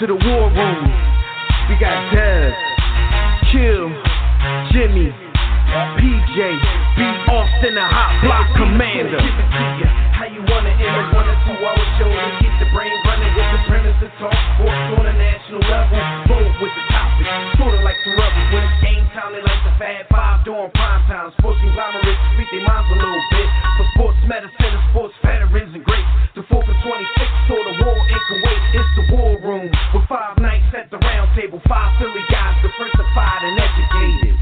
to the war room. We got Dev, Kill, Jimmy, PJ, B. Austin, the hot block commander. How you wanna end a 1 or 2 hour show to keep the brain running with the premise to talk sports on a national level? Bold with the topic, sorta like the rebels when it's game time. They like the Fab Five during prime time. Sports conglomerates speak their minds a little bit. For sports medicine and sports veterans and greats. The 4th and 26th saw the war in Kuwait. It's the war room with 5 nights at the round table. 5 Philly guys diversified and educated.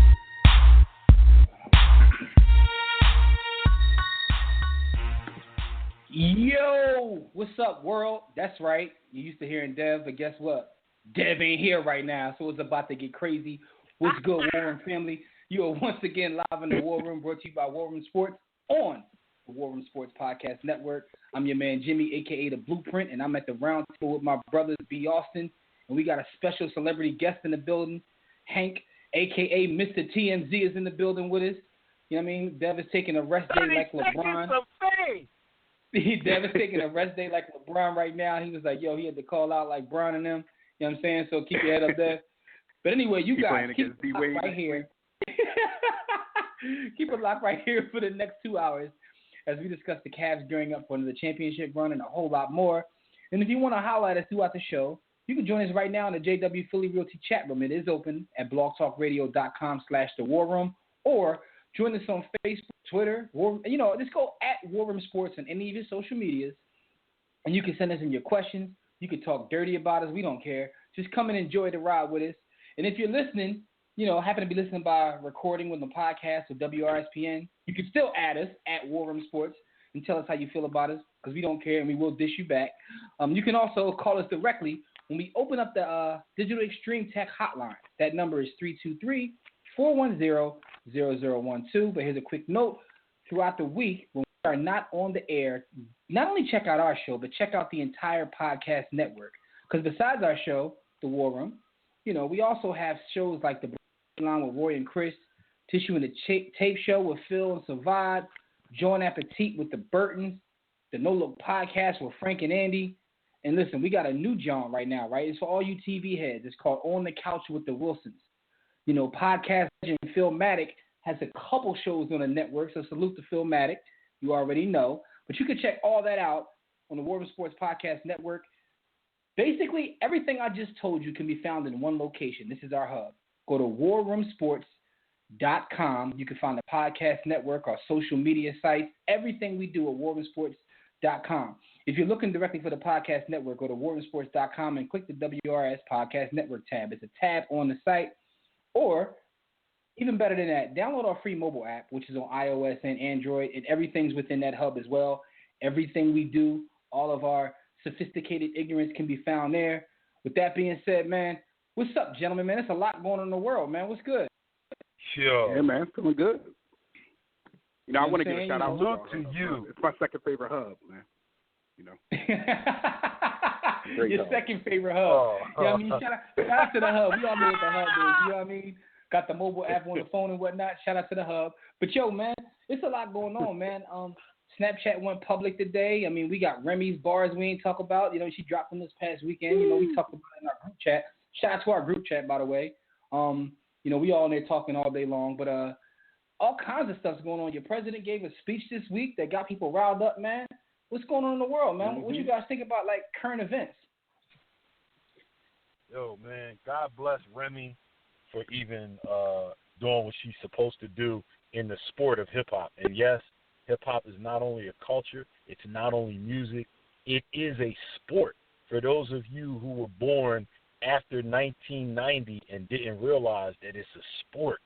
Yo, what's up, world? That's right. You used to hearing Dev, but guess what? Dev ain't here right now, so it's about to get crazy. What's good, War Room family? You are once again live in the War Room, brought to you by War Room Sports on the War Room Sports Podcast Network. I'm your man Jimmy, a.k.a. The Blueprint, and I'm at the round table with my brothers B. Austin, and we got a special celebrity guest in the building. Hank, a.k.a. Mr. TMZ, is in the building with us. You know what I mean? Dev is taking a rest day like LeBron. Dev is taking a rest day like LeBron right now. He was like, yo, he had to call out like Bron and them. You know what I'm saying? So keep your head up there. But anyway, you guys keep it locked right here. Keep it locked right here for the next 2 hours as we discuss the Cavs gearing up for the championship run and a whole lot more. And if you want to holler at us throughout the show, you can join us right now in the JW Philly Realty chat room. It is open at blogtalkradio.com/The War Room, or join us on Facebook, Twitter, just go at War Room Sports on any of your social medias, and you can send us in your questions. You can talk dirty about us. We don't care. Just come and enjoy the ride with us. And if you're listening, happen to be listening by recording with the podcast or WRSPN, you can still add us at War Room Sports and tell us how you feel about us, because we don't care and we will dish you back. You can also call us directly when we open up the Digital Extreme Tech hotline. That number is 323-410-0012. But here's a quick note. Throughout the week, when we are not on the air, not only check out our show, but check out the entire podcast network. Because besides our show, The War Room, we also have shows like The Line with Roy and Chris, Tissue and the Tape Show with Phil and Savad, Joint Appetit with the Burtons, the No Look Podcast with Frank and Andy. And listen, we got a new genre right now, right? It's for all you TV heads. It's called On the Couch with the Wilsons. Podcast legend Phil Matic has a couple shows on the network, so salute to Phil Matic. You already know. But you can check all that out on the War Room Sports Podcast Network. Basically, everything I just told you can be found in one location. This is our hub. Go to warroomsports.com. You can find the podcast network, our social media sites, everything we do at warroomsports.com. If you're looking directly for the podcast network, go to warroomsports.com and click the WRS Podcast Network tab. It's a tab on the site. Or, even better than that, download our free mobile app, which is on iOS and Android, and everything's within that hub as well. Everything we do, all of our sophisticated ignorance can be found there. With that being said, man, what's up, gentlemen, man? There's a lot going on in the world, man. What's good? Sure. Yeah, man, feeling good. I want to give a shout out to you. It's my second favorite hub, man. Your second favorite hub. You know what I mean? Shout out to the hub. We all know what the hub is. You know what I mean? Got the mobile app on the phone and whatnot. Shout out to the hub. But yo, man, it's a lot going on, man. Snapchat went public today. I mean, we got Remy's bars we ain't talk about. She dropped them this past weekend. We talked about it in our group chat. Shout out to our group chat, by the way. We all in there talking all day long. But all kinds of stuff's going on. Your president gave a speech this week that got people riled up, man. What's going on in the world, man? Mm-hmm. What you guys think about, like, current events? Yo, man, God bless Remy for even doing what she's supposed to do in the sport of hip-hop. And, yes, hip-hop is not only a culture, it's not only music, it is a sport. For those of you who were born after 1990 and didn't realize that it's a sport,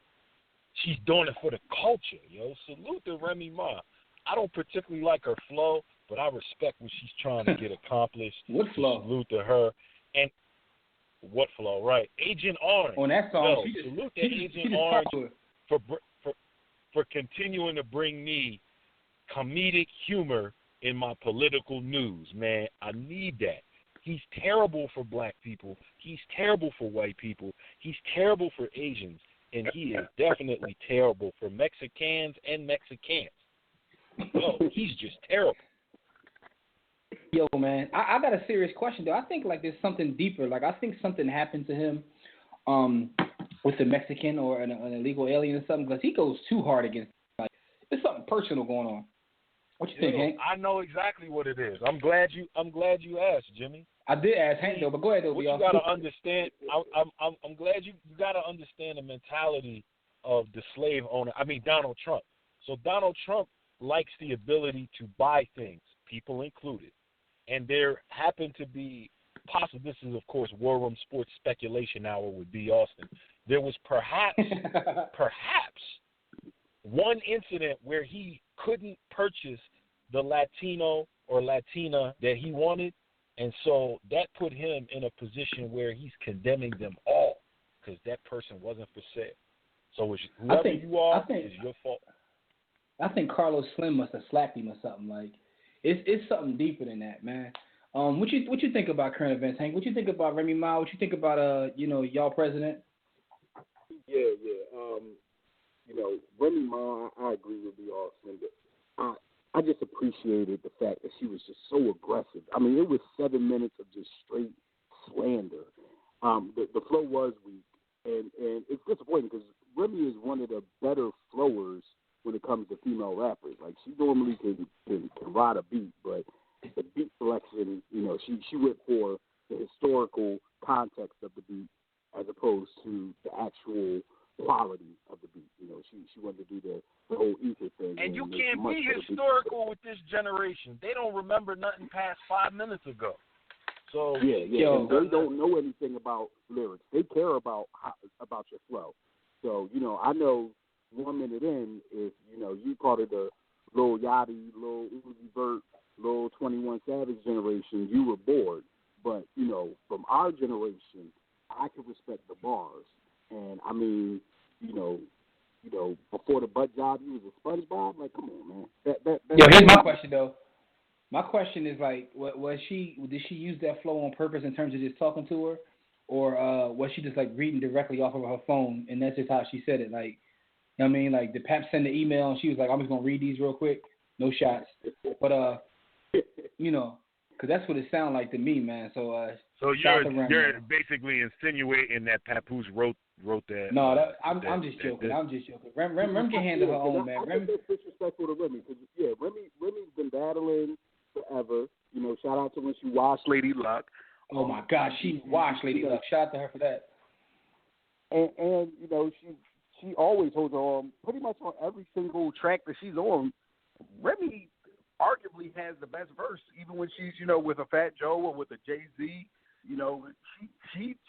she's doing it for the culture, yo. Salute to Remy Ma. I don't particularly like her flow, but I respect what she's trying to get accomplished. What flow? Salute to her. And what flow, right? Agent Orange. On that song, salute to Agent Orange for continuing to bring me comedic humor in my political news, man. I need that. He's terrible for black people. He's terrible for white people. He's terrible for Asians. And he is definitely terrible for Mexicans and Mexicans. No, he's just terrible. Yo, man, I got a serious question though. I think like there's something deeper. Like I think something happened to him, with a Mexican or an illegal alien or something, because he goes too hard against. Like there's something personal going on. What you think, Hank? I know exactly what it is. I'm glad you asked, Jimmy. I did ask Hank though, but go ahead though. What you gotta understand, I'm glad you gotta understand the mentality of the slave owner. I mean Donald Trump. So Donald Trump likes the ability to buy things, people included. And there happened to be this is of course War Room Sports Speculation Hour with B. Austin. There was perhaps one incident where he couldn't purchase the Latino or Latina that he wanted, and so that put him in a position where he's condemning them all because that person wasn't for sale. So whoever you are is your fault. I think Carlos Slim must have slapped him or something. Like it's something deeper than that, man. What you think about current events, Hank? What you think about Remy Ma? What you think about y'all president? Yeah. Remy Ma, I agree with you, Austin. But I just appreciated the fact that she was just so aggressive. I mean, it was 7 minutes of just straight slander. The flow was weak, and it's disappointing because Remy is one of the better flowers when it comes to female rappers. Like, she normally can ride a beat, but the beat selection, she went for the historical context of the beat as opposed to the actual quality of the beat. She wanted to do the whole ether thing. And you can't be historical with this generation. They don't remember nothing past 5 minutes ago. So yeah. And they don't know anything about lyrics. They care about your flow. So I know 1 minute in, if you called it a Lil Yachty, Lil Uzi Vert, Lil 21 Savage generation, you were bored. But from our generation, I can respect the bars. And I mean, before the butt job, you was a SpongeBob. Like, come on, man. Yo, here's my question though. My question is like, did she use that flow on purpose in terms of just talking to her, or was she just like reading directly off of her phone and that's just how she said it? Like, you know what I mean? Like, did Pap send the email and she was like, I'm just gonna read these real quick, no shots. But because that's what it sounded like to me, man. So you're basically insinuating that Papoose wrote that. No, I'm just joking. I'm just joking. Rem can handle her own, man. Rem, it's disrespectful to Remy because Remy's been battling forever. Shout out to when she washed Lady Luck. Oh my God, she washed Lady Luck. Shout out to her for that. And she always holds on pretty much on every single track that she's on. Remy arguably has the best verse, even when she's with a Fat Joe or with a Jay-Z.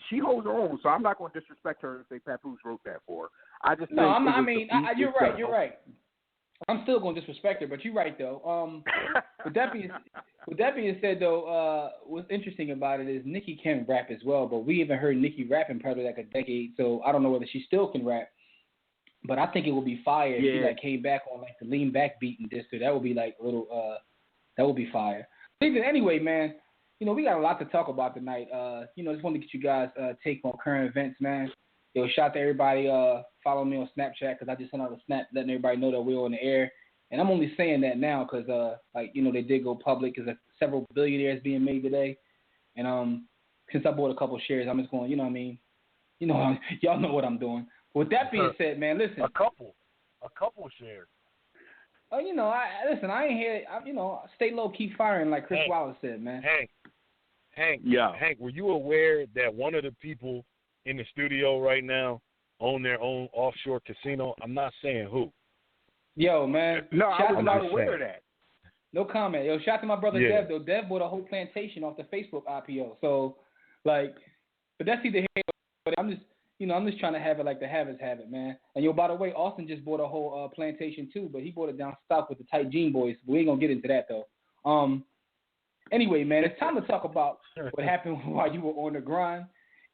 She holds her own. So I'm not going to disrespect her and say Papoose wrote that for her. I just no, I'm not. I mean, you're right. You're right. I'm still going to disrespect her, but you're right though. With that being said, though, what's interesting about it is Nicki can rap as well, but we haven't heard Nicki rapping probably like a decade. So I don't know whether she still can rap. But I think it would be fire if she like came back on like the lean back beat and dissed her. That would be like a little that would be fire. Anyway, man, we got a lot to talk about tonight. Just wanted to get you guys take on current events, man. Yo, shout out to everybody. Follow me on Snapchat because I just sent out a snap letting everybody know that we're on the air. And I'm only saying that now because they did go public because several billionaires being made today. And since I bought a couple shares, I'm just going. Y'all know what I'm doing. With that being said, man, listen. A couple shares. Oh, I ain't here. Stay low, keep firing, like Chris Wallace said, man. Hank. Yeah. Hank, were you aware that one of the people in the studio right now own their own offshore casino? I'm not saying who. Yo, man. No, I was not aware of that. No comment. Yo, shout out to my brother Dev, though. Dev bought a whole plantation off the Facebook IPO. So, but that's either here. But I'm just trying to have it like the Havers have it, man. And by the way, Austin just bought a whole plantation too, but he bought it down south with the Tight Jean Boys. We ain't gonna get into that though. Anyway, man, it's time to talk about what happened while you were on the grind.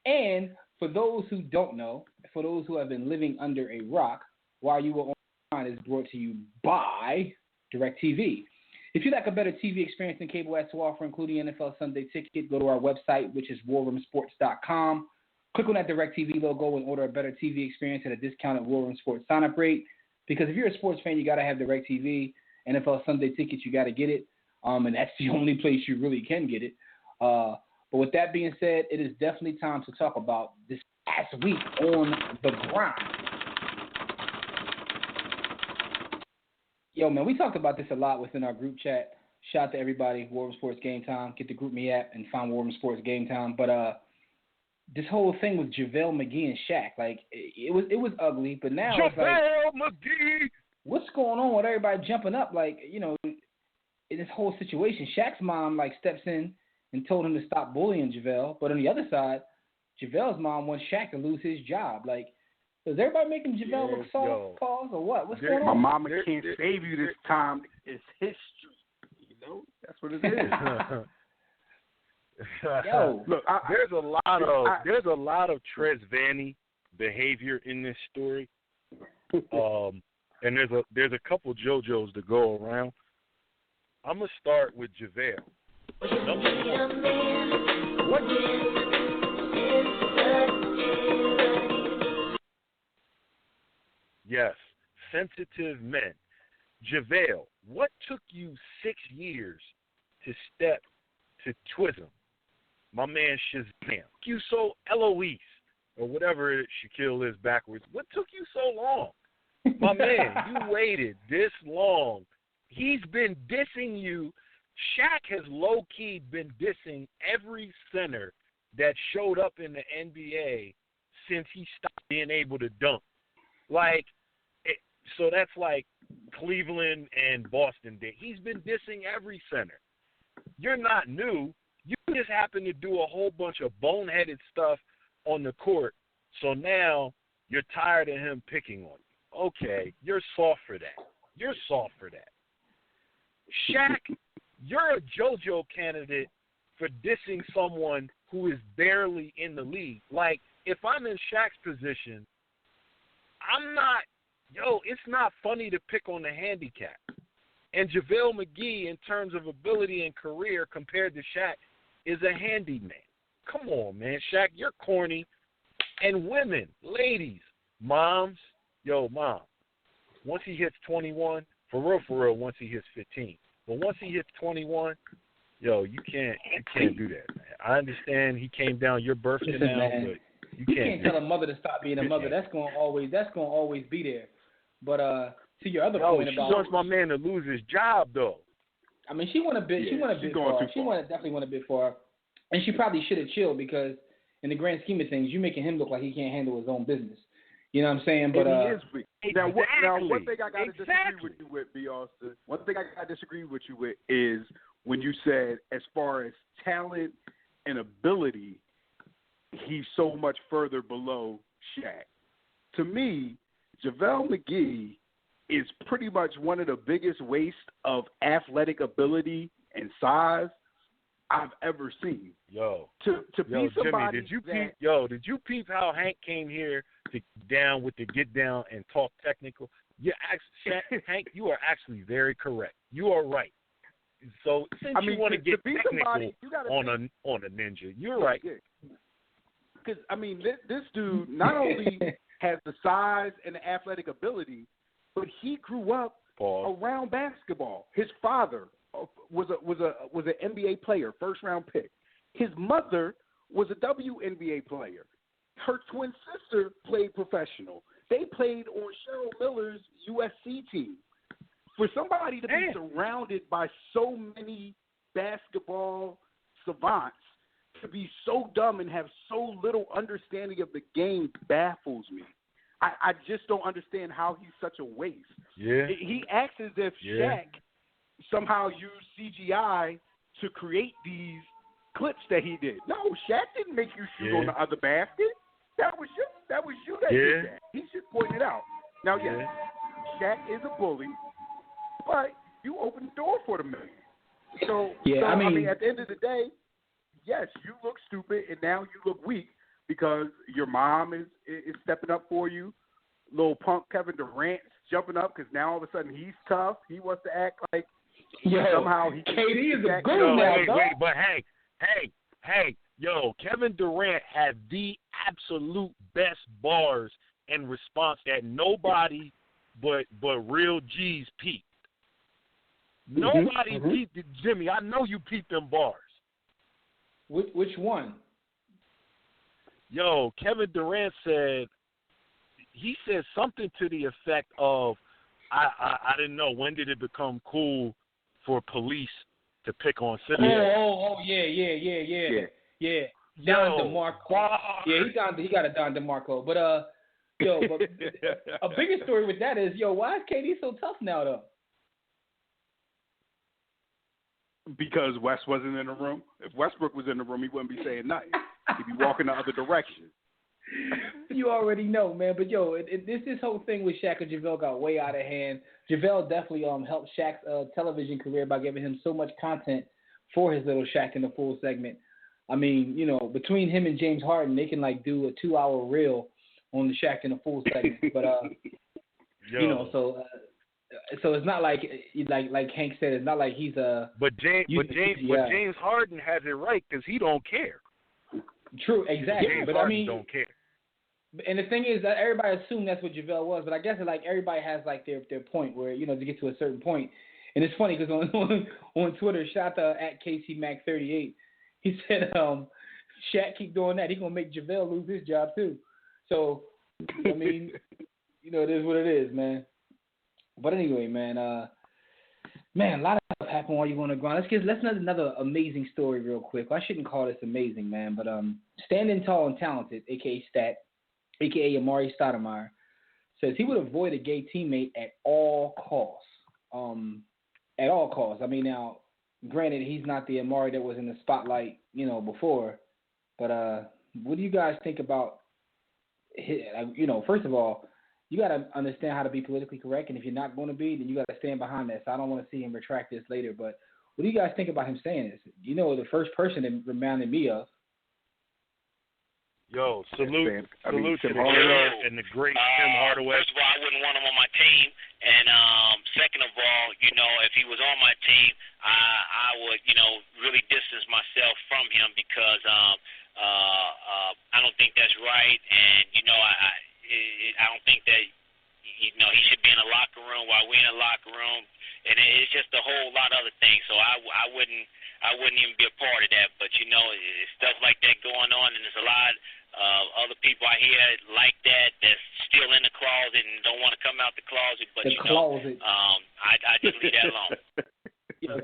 And for those who don't know, for those who have been living under a rock, while you were on the grind is brought to you by DirecTV. If you'd like a better TV experience than cable has to offer, including NFL Sunday Ticket, go to our website, which is warroomsports.com. Click on that DirecTV logo and order a better TV experience at a discounted War Room Sports sign-up rate. Because if you're a sports fan, you got to have DirecTV. NFL Sunday Tickets, you got to get it. and that's the only place you really can get it. But with that being said, it is definitely time to talk about this past week on the grind. Yo, man, we talked about this a lot within our group chat. Shout out to everybody, War Room Sports Game Time. Get the GroupMe app and find War Room Sports Game Time. But this whole thing with JaVale McGee and Shaq, like it was ugly. But now it's like, JaVale McGee. what's going on with everybody jumping up? Like, you know, in this whole situation, Shaq's mom like steps in and told him to stop bullying JaVale. But on the other side, JaVale's mom wants Shaq to lose his job. Like, is everybody making JaVale look soft, pause, or what? What's going My on? mama can't save you this time. It's history. You know, that's what it is. Yo, Look, there's a lot of Trez Vanny behavior in this story, and there's a couple JoJos to go around. I'm gonna start with JaVale. Yes, sensitive men. JaVale, what took you 6 years to step to Twism? My man Shazam. You so Eloise, or whatever Shaquille is backwards. What took you so long? My man, you waited this long. He's been dissing you. Shaq has low-key been dissing every center that showed up in the NBA since he stopped being able to dunk. So that's like Cleveland and Boston did. He's been dissing every center. You're not new. You just happen to do a whole bunch of boneheaded stuff on the court, so now you're tired of him picking on you. Okay, you're soft for that. Shaq, you're a JoJo candidate for dissing someone who is barely in the league. Like, if I'm in Shaq's position, it's not funny to pick on the handicap. And JaVale McGee, in terms of ability and career compared to Shaq, is a handyman. Come on, man. Shaq, you're corny. And women, ladies, moms, mom, once he hits 21, for real, once he hits 15. But once he hits 21, you can't do that, man. I understand he came down your birthday now, man, but you can't tell a mother to stop being a mother. That's gonna always be there. But to your other point about, she wants my man to lose his job, though. I mean, she went a bit. Yeah, she went a bit far. She definitely went a bit far, and she probably should have chilled because, in the grand scheme of things, you're making him look like he can't handle his own business. You know what I'm saying? But he is weak. Exactly. Now, one thing I got to disagree with you with, B. Austin. One thing I got to disagree with you with is when you said, as far as talent and ability, he's so much further below Shaq. To me, JaVale McGee is pretty much one of the biggest wastes of athletic ability and size I've ever seen. To be somebody Jimmy, did you peep how Hank came here to get down and talk technical? Hank, you are actually very correct. You are right. So since you want to get technical on a ninja, you're right. Because this dude not only has the size and the athletic ability, but he grew up around basketball. His father was an NBA player, first round pick. His mother was a WNBA player. Her twin sister played professional. They played on Cheryl Miller's USC team. For somebody to be surrounded by so many basketball savants, to be so dumb and have so little understanding of the game baffles me. I just don't understand how he's such a waste. Yeah. He acts as if Shaq somehow used CGI to create these clips that he did. No, Shaq didn't make you shoot on the other basket. That was you that did that. He should point it out. Now, yes, Shaq is a bully, but you opened the door for the man. So I mean, at the end of the day, yes, you look stupid, and now you look weak because your mom is stepping up for you. Little punk Kevin Durant's jumping up because now all of a sudden he's tough. He wants to act like somehow he KD is a good now. Wait, but hey, Kevin Durant had the absolute best bars and response that nobody but real G's peeped. Nobody peeped it, Jimmy. I know you peeped them bars. Which one? Yo, Kevin Durant said something to the effect of, I didn't know, when did it become cool for police to pick on citizens? Yeah. Don DeMarco. Yeah, he got a Don DeMarco. But a bigger story with that is, why is KD so tough now though? Because West wasn't in the room. If Westbrook was in the room, he wouldn't be saying nothing. He'd be walking the other direction. You already know, man. But this whole thing with Shaq and JaVale got way out of hand. JaVale definitely helped Shaq's television career by giving him so much content for his little Shaq in the Fool segment. I mean, between him and James Harden, they can do a 2-hour reel on the Shaq in the Fool segment. But so it's not like Hank said, it's not like he's a. But James Harden has it right because he don't care. True, exactly. James but Harden I mean, don't care. And the thing is that everybody assumed that's what JaVale was, but I guess everybody has their point where to get to a certain point. And it's funny because on Twitter, shout out at KCMac38, he said, Shaq keep doing that, he's gonna make JaVale lose his job too. So I mean, it is what it is, man. But anyway, man, a lot of stuff happened while you were on the ground. Let's another amazing story real quick. Well, I shouldn't call this amazing, man, but Standing Tall and Talented, aka Stat, aka Amari Stoudemire, says he would avoid a gay teammate at all costs. At all costs. I mean, now, granted, he's not the Amari that was in the spotlight, before. But what do you guys think about? First of all, you got to understand how to be politically correct, and if you're not going to be, then you got to stand behind that. So I don't want to see him retract this later. But what do you guys think about him saying this? The first person it reminded me of. Yo, salute to the and the great Tim Hardaway. First of all, I wouldn't want him on my team, and second of all, if he was on my team, I would, really distance myself from him because I don't think that's right, and I don't think that he should be in a locker room while we're in a locker room, and it's just a whole lot of other things. So I wouldn't even be a part of that. But it's stuff like that going on, and there's a lot. Other people I hear like that's still in the closet and don't want to come out the closet. But I just leave that alone.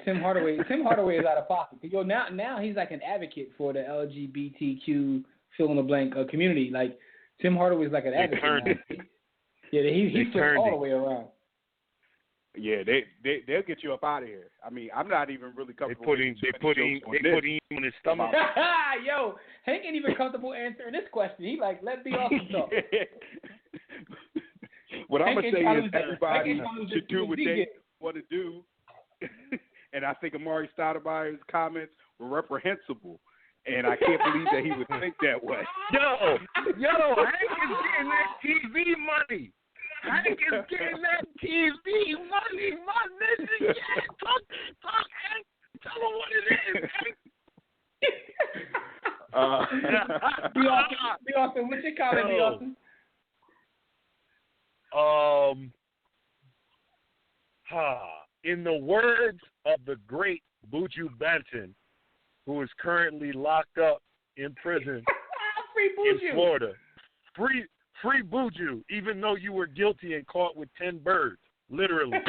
Tim Hardaway is out of pocket. Now he's like an advocate for the LGBTQ fill in the blank community. Like Tim Hardaway is like an advocate. He flipped all the way around. Yeah, they'll get you up out of here. I mean, I'm not even really comfortable. They put him on his stomach. Yo, Hank ain't even comfortable answering this question. He let me off the talk. What I'm gonna say is everybody should do what they want to do, and I think Amari Stoudemire's comments were reprehensible, and I can't believe that he would think that way. Yo, Hank is getting that TV money. Hank is getting that TV money, my nigga. Yeah, talk, Hank. Tell him what it is, Hank. B. Austin, what's your comment, B. Austin? In the words of the great Buju Banton, who is currently locked up in prison in Florida, Free Buju, even though you were guilty and caught with 10 birds, literally.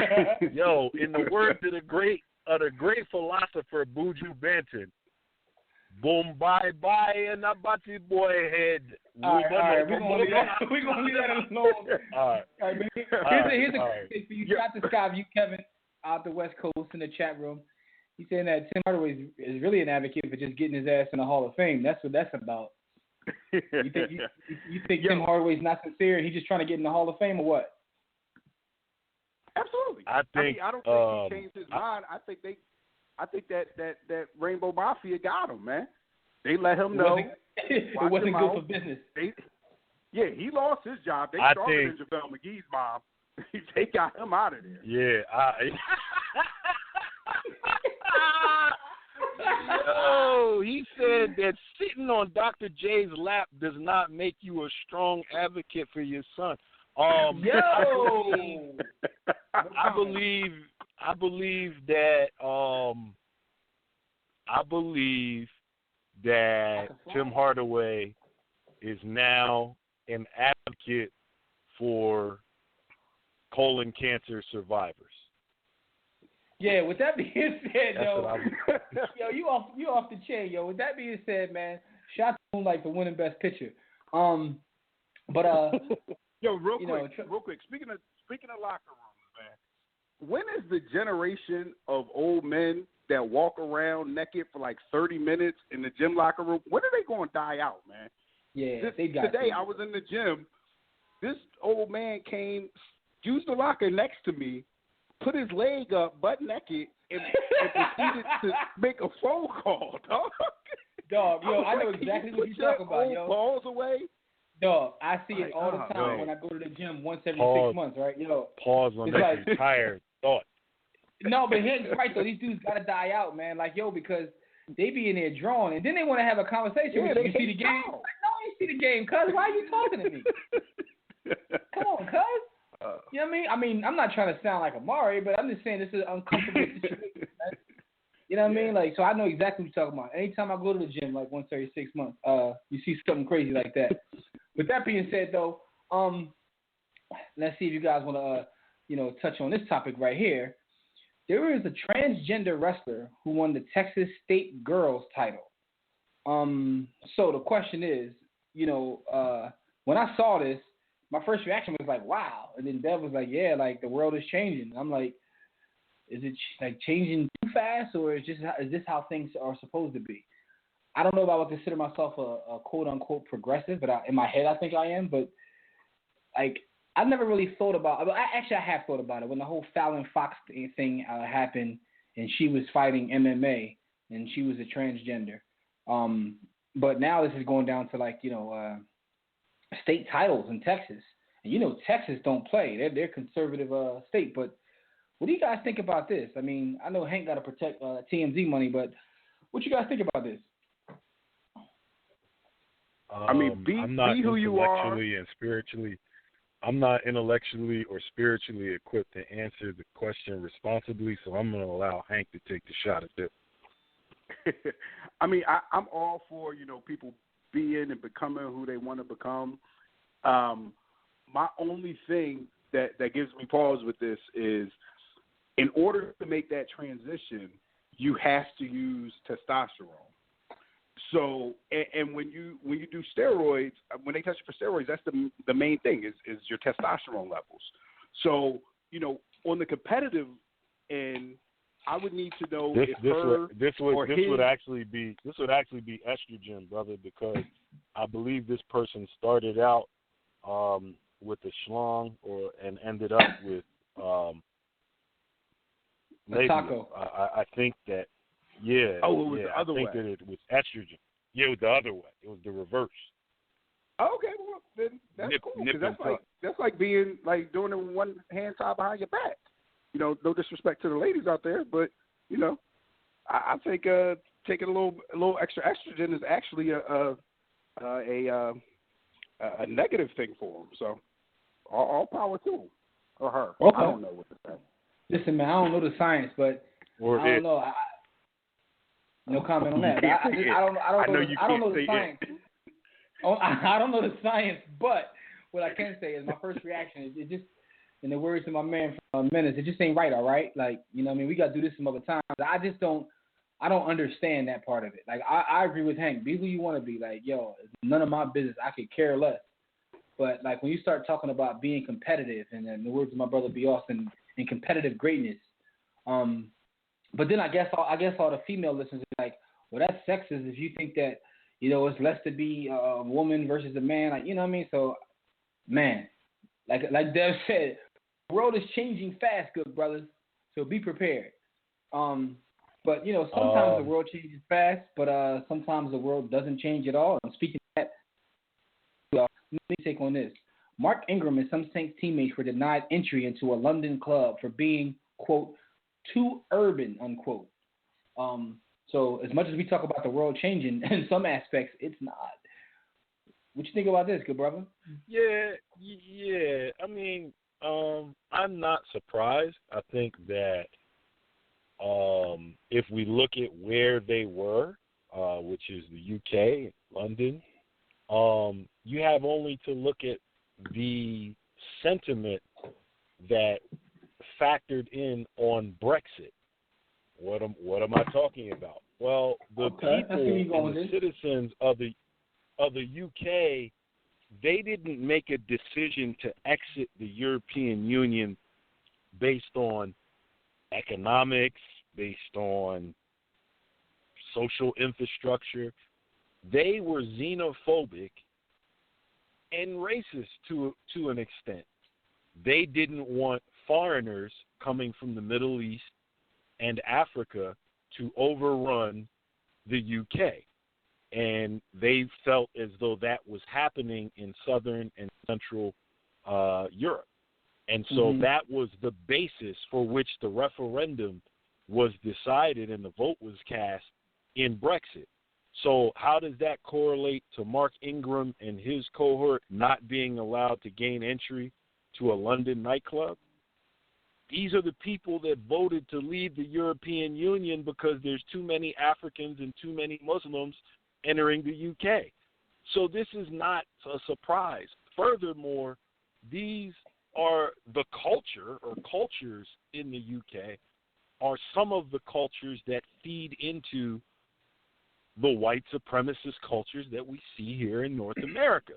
Yo, in the words of the great philosopher Buju Banton, boom, bye, and a batty boy head. All right. We're going to leave that alone. All right, man. Here's a quick for you. Shout out to Skyview Kevin out the West Coast in the chat room. He's saying that Tim Hardaway is really an advocate for just getting his ass in the Hall of Fame. That's what that's about. You think Tim Hardaway's not sincere and he's just trying to get in the Hall of Fame or what? Absolutely. I don't think he changed his mind. I think that Rainbow Mafia got him, man. They let him know. It wasn't good for business. He lost his job. They started in JaVale McGee's mom. They got him out of there. Yeah. Yo, he said that sitting on Dr. J's lap does not make you a strong advocate for your son. I believe I believe that Tim Hardaway is now an advocate for colon cancer survivors. Yeah, with that being said, yo, you off the chain, yo. With that being said, man, shout out to Moonlight for winning Best Picture. Yo, real quick. Speaking of locker rooms, man, when is the generation of old men that walk around naked for like 30 minutes in the gym locker room? When are they going to die out, man? Yeah, today I was in the gym. This old man came, used the locker next to me, put his leg up, butt naked, and proceeded to make a phone call, dog. Dog, yo, I know exactly what you're talking about, yo. Balls away. Dog, I see it all the time when I go to the gym once every 6 months, right? Yo, pause on that entire thought. No, but here's right though. These dudes gotta die out, man. Like, yo, because they be in there drawing, and then they want to have a conversation with you. You see the game? Like, no, I ain't see the game, cuz. Why are you talking to me? Come on, cuz. You know what I mean? I'm not trying to sound like Amari, but I'm just saying this is an uncomfortable situation. Man. You know what I mean? Like, so I know exactly what you're talking about. Anytime I go to the gym, like once every 6 months, you see something crazy like that. With that being said, though, let's see if you guys want to, touch on this topic right here. There is a transgender wrestler who won the Texas State Girls title. So the question is, when I saw this, my first reaction was like, wow. And then Dev was like, yeah, like the world is changing. I'm like, is it like changing too fast, or is this how things are supposed to be? I don't know if I would consider myself a quote unquote progressive, but in my head I think I am. But like, I've never really thought about. I have thought about it when the whole Fallon Fox thing happened, and she was fighting MMA, and she was a transgender. But now this is going down to state titles in Texas, and Texas don't play. They're conservative state. But what do you guys think about this? I mean, I know Hank got to protect TMZ money, but what you guys think about this? I mean, I'm not be who you are. And spiritually. I'm not intellectually or spiritually equipped to answer the question responsibly, so I'm going to allow Hank to take the shot at this. I mean, I'm all for, people being and becoming who they want to become. My only thing that gives me pause with this is, in order to make that transition, you have to use testosterone. So, and when you do steroids, when they test you for steroids, that's the main thing is your testosterone levels. So, on the competitive end, I would need to know this would actually be estrogen, brother, because I believe this person started out with a schlong and ended up with maybe taco. I think that. Yeah. Oh, it was the other way. I think that it was estrogen. Yeah, it was the other way. It was the reverse. Okay, well then that's cool. Because that's like being like doing it with one hand tied behind your back. No disrespect to the ladies out there, but I think taking a little extra estrogen is actually a negative thing for them. So all power to them or her. Okay. I don't know what to say. Listen, man, I don't know the science, but I don't know. No comment on that. I don't know the science. I don't know the science, but what I can say is my first reaction is it just, in the words of my man from Menace, it just ain't right, all right? Like, we got to do this some other times. I don't understand that part of it. Like, I agree with Hank. Be who you want to be. Like, yo, it's none of my business. I could care less. But, like, when you start talking about being competitive, and in the words of my brother B. Austin, and competitive greatness, but then I guess all the female listeners are like, well, that's sexist if you think that, it's less to be a woman versus a man. Like, you know what I mean? So, man, like Dev said, the world is changing fast, good brothers. So be prepared. But, sometimes the world changes fast, but sometimes the world doesn't change at all. And speaking of that, let me take on this. Mark Ingram and some Saints teammates were denied entry into a London club for being, quote, too urban, unquote. So as much as we talk about the world changing, in some aspects, it's not. What you think about this, good brother? Yeah. I mean, I'm not surprised. I think that If we look at where they were, which is the UK, London, you have only to look at the sentiment that factored in on Brexit. What am I talking about? Well, the people and the citizens of the UK, they didn't make a decision to exit the European Union based on economics, based on social infrastructure. They were xenophobic and racist to an extent. They didn't want foreigners coming from the Middle East and Africa to overrun the UK. And they felt as though that was happening in Southern and Central Europe. And so that was the basis for which the referendum was decided and the vote was cast in Brexit. So how does that correlate to Mark Ingram and his cohort not being allowed to gain entry to a London nightclub? These are the people that voted to leave the European Union because there's too many Africans and too many Muslims entering the UK. So this is not a surprise. Furthermore, these are the culture or cultures in the UK are some of the cultures that feed into the white supremacist cultures that we see here in North America.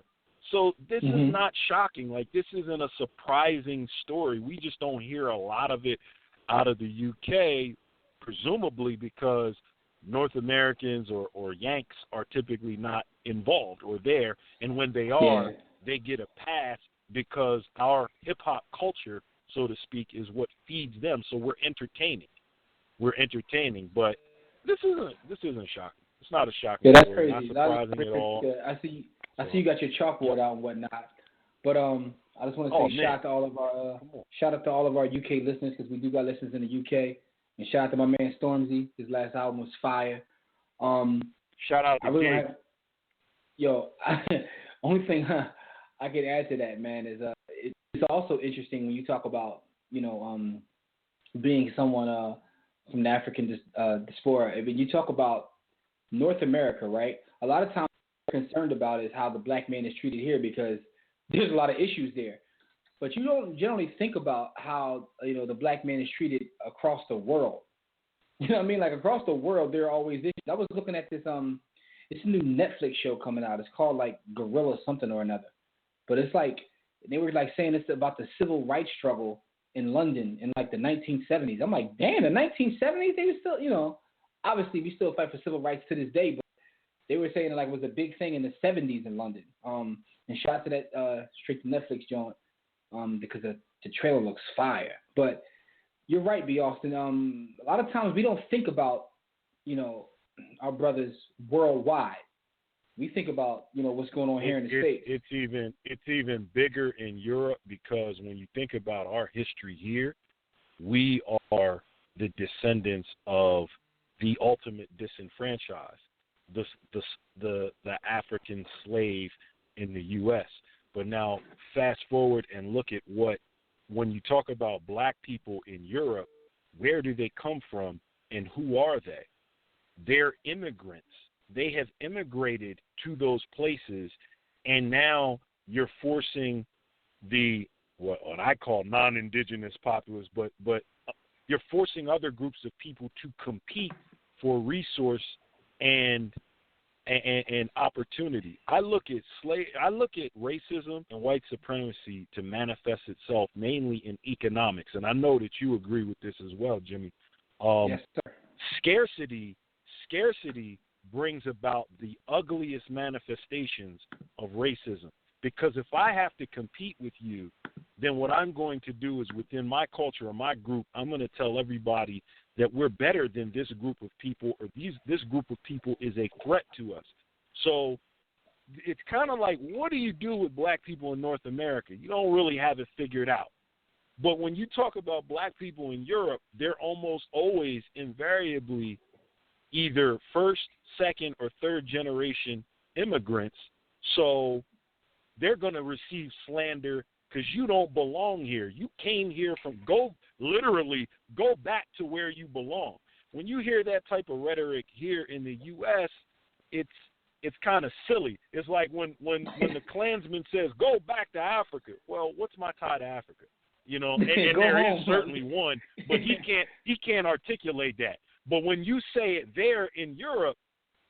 So this is not shocking. Like, this isn't a surprising story. We just don't hear a lot of it out of the UK, presumably because North Americans or Yanks are typically not involved or there. And when they are, they get a pass because our hip-hop culture, so to speak, is what feeds them. So we're entertaining. But this isn't shocking. It's not a shocking that's story. crazy. Not surprising at all. I see you got your chalkboard out and whatnot. But I just want to say shout out to all of our UK listeners, because we do got listeners in the UK. And shout out to my man Stormzy. His last album was fire. Shout out to King. Only thing I can add to that, man, is it's also interesting when you talk about, being someone from the African diaspora. I mean, you talk about North America, right? A lot of times what we're concerned about is how the black man is treated here, because there's a lot of issues there. But you don't generally think about how, the black man is treated across the world. You know what I mean? Like, across the world, there are always issues. I was looking at this, it's a new Netflix show coming out. It's called, like, Gorilla something or another. But it's like, they were, like, saying it's about the civil rights struggle in London in, like, the 1970s. I'm like, damn, the 1970s? They were still, obviously we still fight for civil rights to this day, but they were saying, like, it was a big thing in the 70s in London. And shout out to that straight to Netflix joint, because the trailer looks fire. But you're right, B. Austin. A lot of times we don't think about, our brothers worldwide. We think about, what's going on here in the States. It's even bigger in Europe, because when you think about our history here, we are the descendants of the ultimate disenfranchised, the African slave in the U.S. But now fast forward and look at when you talk about black people in Europe, where do they come from and who are they? They're immigrants. They have immigrated to those places, and now you're forcing what I call non-indigenous populace, but you're forcing other groups of people to compete for resource and opportunity. I look at racism and white supremacy to manifest itself mainly in economics, and I know that you agree with this as well, Jimmy. Yes, sir. Scarcity brings about the ugliest manifestations of racism, because if I have to compete with you, then what I'm going to do is, within my culture or my group, I'm going to tell everybody that we're better than this group of people, or this group of people is a threat to us. So it's kind of like, what do you do with black people in North America? You don't really have it figured out. But when you talk about black people in Europe, they're almost always invariably either first, second, or third generation immigrants. So they're going to receive slander because you don't belong here. You came here from literally go back to where you belong. When you hear that type of rhetoric here in the U.S., it's kind of silly. It's like when the Klansman says, go back to Africa. Well, what's my tie to Africa? You know, and there is certainly one, but he can't articulate that. But when you say it there in Europe,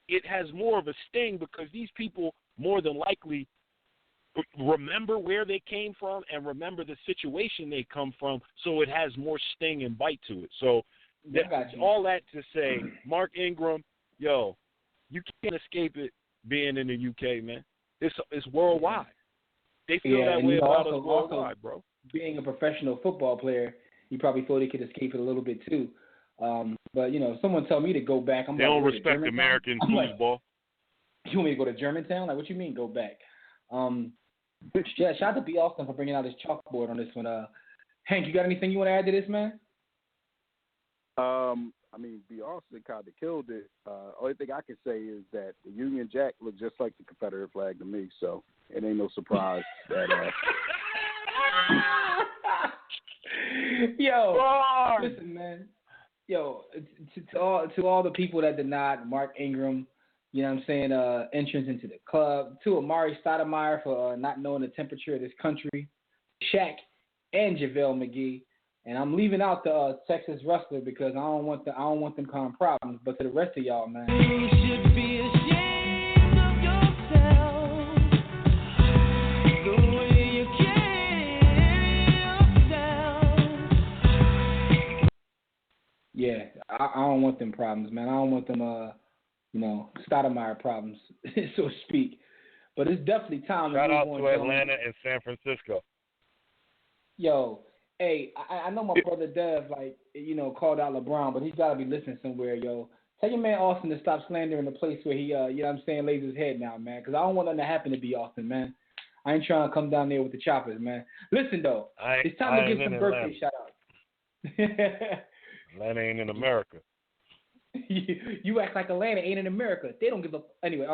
it has more of a sting because these people more than likely remember where they came from and remember the situation they come from, so it has more sting and bite to it. So all that to say, Mark Ingram, yo, you can't escape it being in the UK, man. It's worldwide. They feel that way about us worldwide, bro. Being a professional football player, he probably thought he could escape it a little bit too. But, you know, if someone tell me to go back, they don't respect American football. You want me to go to Germantown? Like, what you mean go back? Yeah, shout out to B. Austin for bringing out his chalkboard on this one. Hank, you got anything you want to add to this, man? I mean, B. Austin kind of killed it. Only thing I can say is that the Union Jack looked just like the Confederate flag to me, so it ain't no surprise that. Yo, listen, man. Yo, to all the people that denied Mark Ingram, you know what I'm saying, entrance into the club, to Amari Stoudemire for not knowing the temperature of this country, Shaq and JaVale McGee. And I'm leaving out the Texas Rustler because I don't want them kind of problems. But to the rest of y'all, man, you should be ashamed of yourself. The way you carry yourself. Yeah, I don't want them problems, man. I don't want them, Stoudemire problems, so to speak. But it's definitely time Shout to move out on. to Atlanta and San Francisco. Yo. Hey, I know my brother Dev, called out LeBron, but he's got to be listening somewhere, yo. Tell your man Austin to stop slandering the place where he, lays his head now, man, because I don't want nothing to happen to B. Austin, man. I ain't trying to come down there with the choppers, man. Listen, though, it's time to give some birthday shout-outs. Atlanta ain't in America. You act like Atlanta ain't in America. They don't give a... Anyway,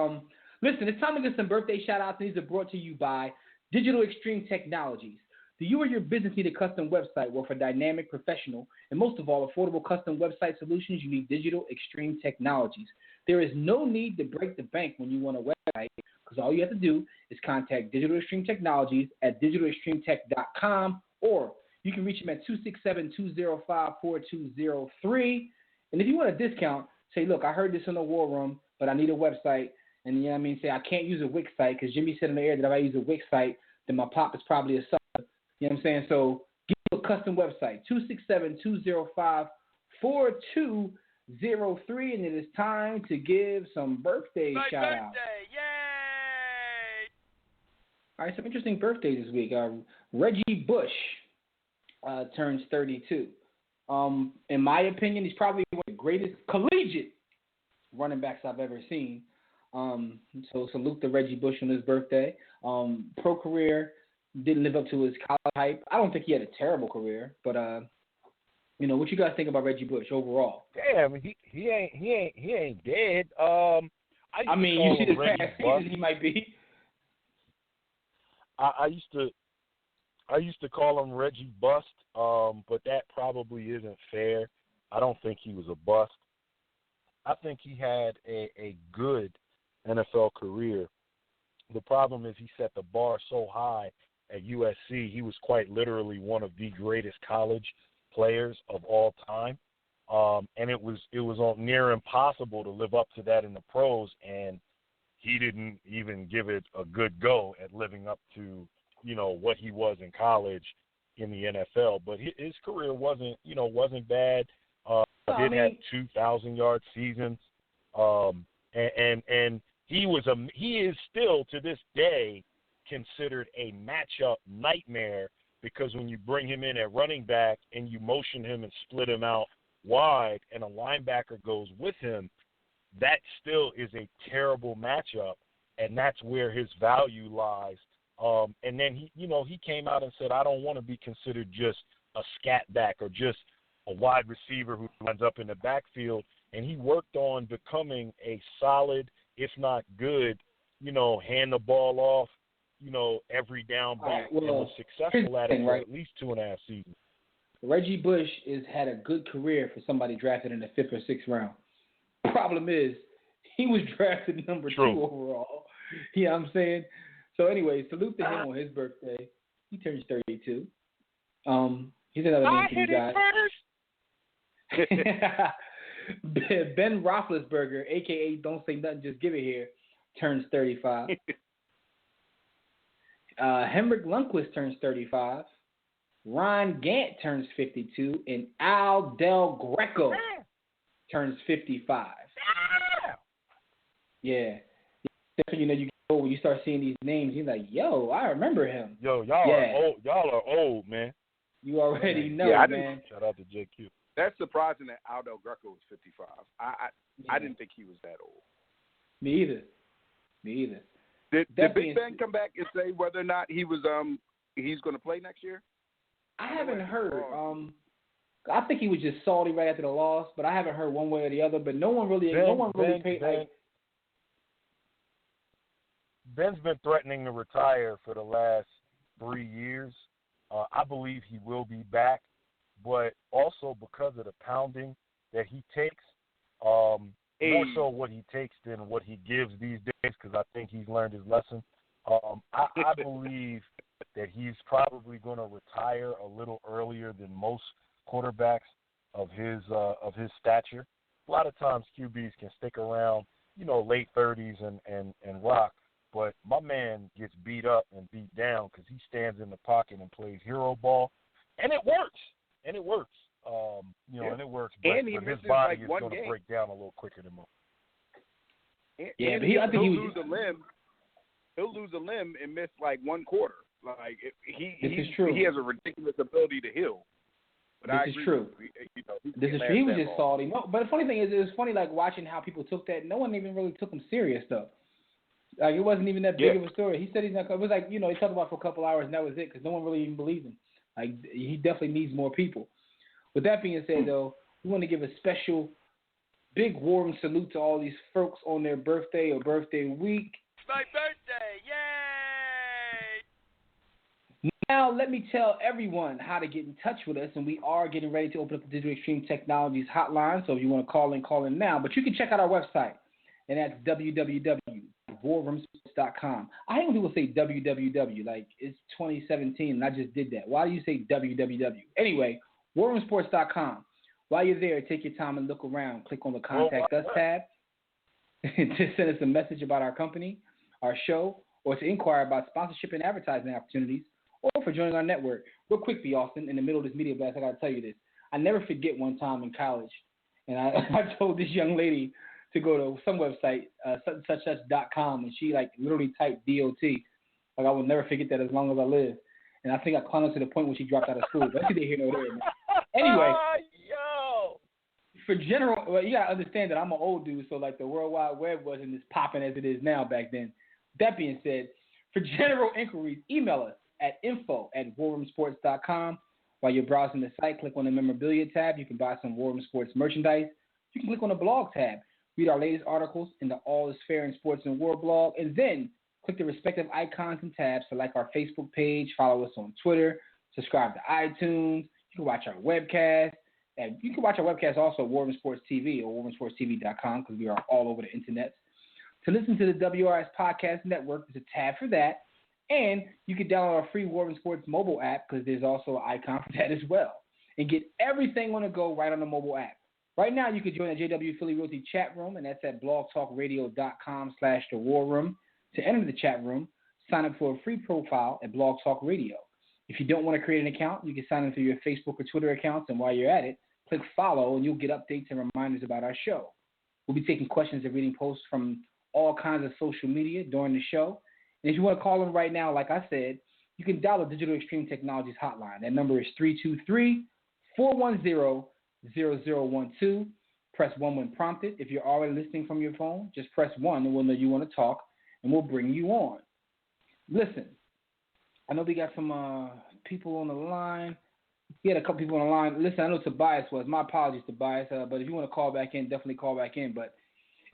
listen, it's time to give some birthday shout-outs, and these are brought to you by Digital Extreme Technologies. Do you or your business need a custom website? Well, for dynamic, professional, and most of all, affordable custom website solutions, you need Digital Extreme Technologies. There is no need to break the bank when you want a website, because all you have to do is contact Digital Extreme Technologies at digitalextremetech.com, or you can reach them at 267-205-4203. And if you want a discount, say, look, I heard this in the War Room, but I need a website. And, say I can't use a Wix site, because Jimmy said in the air that if I use a Wix site, then my pop is probably a sucker. You know what I'm saying? So give you a custom website, 267-205-4203, and it is time to give some birthday shout-outs. Yay! All right, some interesting birthdays this week. Reggie Bush turns 32. In my opinion, he's probably one of the greatest collegiate running backs I've ever seen. So salute to Reggie Bush on his birthday. Pro career, didn't live up to his college hype. I don't think he had a terrible career, but what you guys think about Reggie Bush overall? Damn, he ain't dead. You see the past season he might be. I used to call him Reggie Bust, but that probably isn't fair. I don't think he was a bust. I think he had a good NFL career. The problem is he set the bar so high at USC. He was quite literally one of the greatest college players of all time, and it was near impossible to live up to that in the pros, and he didn't even give it a good go at living up to what he was in college in the NFL. But his career wasn't bad. He had 2,000-yard seasons, and he is still to this day considered a matchup nightmare, because when you bring him in at running back and you motion him and split him out wide and a linebacker goes with him, that still is a terrible matchup, and that's where his value lies. And then he came out and said, I don't want to be considered just a scat back or just a wide receiver who ends up in the backfield, and he worked on becoming a solid, if not good, hand the ball off, every down back, Right, well, and was successful at it for right? at least 2.5 seasons. Reggie Bush has had a good career for somebody drafted in the 5th or 6th round. Problem is, he was drafted number 2 overall. You know what I'm saying? So anyway, salute to him on his birthday. He turns 32. He's another name for you guys. Ben Roethlisberger, a.k.a. Don't Say Nothing, Just Give It Here, turns 35. Henrik Lundqvist turns 35. Ron Gant turns 52. And Al Del Greco turns 55. Yeah. Definitely, you get old when you start seeing these names. You're like, yo, I remember him. Yo, y'all are old. Y'all are old, man. You already know, man. Shout out to JQ. That's surprising that Aldo Greco was 55. I didn't think he was that old. Me either. Did Big Ben come back and say whether or not he's going to play next year? I haven't heard. I think he was just salty right after the loss, but I haven't heard one way or the other. But no one really paid. Ben's been threatening to retire for the last 3 years. I believe he will be back, but also because of the pounding that he takes, more so what he takes than what he gives these days, because I think he's learned his lesson. I believe that he's probably going to retire a little earlier than most quarterbacks of his stature. A lot of times QBs can stick around, late 30s and rock. But my man gets beat up and beat down because he stands in the pocket and plays hero ball, and it works. And it works. And it works. But his body is going to break down a little quicker than most. I think he'll lose a limb. He'll lose a limb and miss like one quarter. Like is true. He has a ridiculous ability to heal. But this is true. This is true. He was just salty. No, but the funny thing is, it was funny like watching how people took that. No one even really took him serious though. Like, it wasn't even that big of a story. He said he's not. It was like, he talked about it for a couple hours and that was it because no one really even believed him. Like, he definitely needs more people. With that being said, though, we want to give a special big warm salute to all these folks on their birthday or birthday week. It's my birthday! Yay! Now, let me tell everyone how to get in touch with us, and we are getting ready to open up the Digital Extreme Technologies hotline, so if you want to call in now. But you can check out our website, and that's www.warroomsports.com. I hate when people say www, like it's 2017 and I just did that. Why do you say www? Anyway, warroomsports.com. While you're there, take your time and look around. Click on the Contact Us tab to send us a message about our company, our show, or to inquire about sponsorship and advertising opportunities, or for joining our network. Real quick for you, Austin, in the middle of this media blast, I got to tell you this. I never forget one time in college, and I told this young lady to go to some website, such.com, and she literally typed DOT. Like, I will never forget that as long as I live. And I think I clung to the point when she dropped out of school. But that's neither here nor there, man. Anyway, for general, you gotta understand that I'm an old dude, so the World Wide Web wasn't as popping as it is now back then. That being said, for general inquiries, email us at info@warroomsports.com. While you're browsing the site, click on the memorabilia tab. You can buy some War Room Sports merchandise. You can click on the blog tab. Read our latest articles in the All is Fair in Sports and War blog, and then click the respective icons and tabs to like our Facebook page, follow us on Twitter, subscribe to iTunes. You can watch our webcast, and you can watch our webcast also at War Room Sports TV or warroomsportstv.com because we are all over the internet. To listen to the WRS Podcast Network, there's a tab for that, and you can download our free War Room Sports mobile app because there's also an icon for that as well, and get everything on the go right on the mobile app. Right now, you can join the JW Philly Realty chat room, and that's at blogtalkradio.com/The War Room. To enter the chat room, sign up for a free profile at Blog Talk Radio. If you don't want to create an account, you can sign in through your Facebook or Twitter accounts, and while you're at it, click follow, and you'll get updates and reminders about our show. We'll be taking questions and reading posts from all kinds of social media during the show. And if you want to call in right now, like I said, you can dial the Digital Extreme Technologies hotline. That number is 323-410-0012. Press 1 when prompted. If you're already listening from your phone, just press 1 and we'll know you want to talk, and we'll bring you on. Listen, I know we got some people on the line. We had a couple people on the line. Listen, I know Tobias was. My apologies, Tobias. But if you want to call back in, definitely call back in. But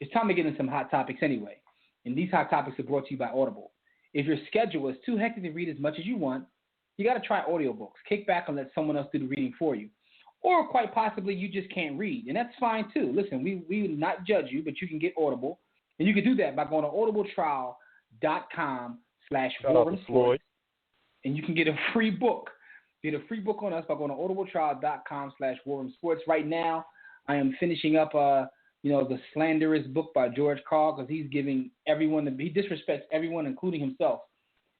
it's time to get into some hot topics anyway. And these hot topics are brought to you by Audible. If your schedule is too hectic to read as much as you want, you got to try audiobooks. Kick back and let someone else do the reading for you. Or quite possibly you just can't read, and that's fine too. Listen, we will not judge you, but you can get Audible, and you can do that by going to audibletrial.com/WarrenSports, and you can get a free book. Get a free book on us by going to audibletrial.com/WarrenSports. Right now, I am finishing up, the Slanderous book by George Carl, because he's giving everyone, he disrespects everyone, including himself,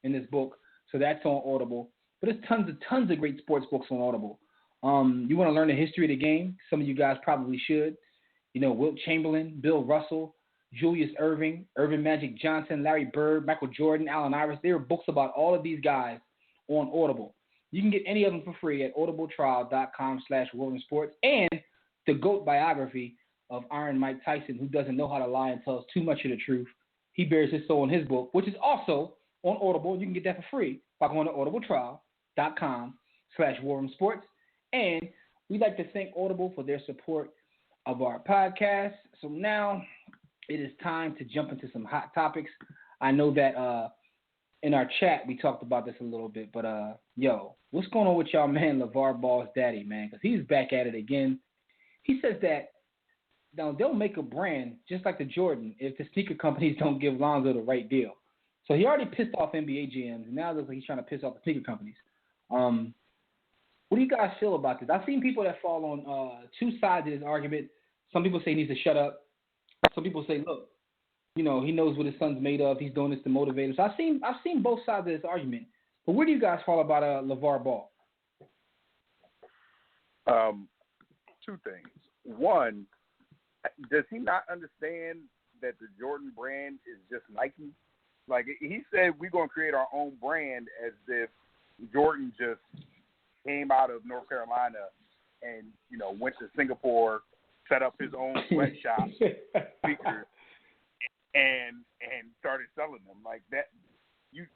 in this book. So that's on Audible. But there's tons of great sports books on Audible. You want to learn the history of the game? Some of you guys probably should. Wilt Chamberlain, Bill Russell, Julius Erving, Irvin Magic Johnson, Larry Bird, Michael Jordan, Allen Iverson. There are books about all of these guys on Audible. You can get any of them for free at audibletrial.com/WarrenSports. And the GOAT biography of Iron Mike Tyson, who doesn't know how to lie and tells too much of the truth. He bears his soul in his book, which is also on Audible. You can get that for free by going to audibletrial.com/WarrenSports. And we'd like to thank Audible for their support of our podcast. So now it is time to jump into some hot topics. I know that in our chat we talked about this a little bit, but what's going on with y'all man LeVar Ball's daddy, man? Because he's back at it again. He says that they'll make a brand just like the Jordan if the sneaker companies don't give Lonzo the right deal. So he already pissed off NBA GMs, and now it looks like he's trying to piss off the sneaker companies. What do you guys feel about this? I've seen people that fall on two sides of this argument. Some people say he needs to shut up. Some people say, look, he knows what his son's made of. He's doing this to motivate him. So I've seen both sides of this argument. But where do you guys fall about LeVar Ball? Two things. One, does he not understand that the Jordan brand is just Nike? Like, he said we're going to create our own brand as if Jordan just came out of North Carolina and, went to Singapore, set up his own sweatshop, speakers, and started selling them like that. You're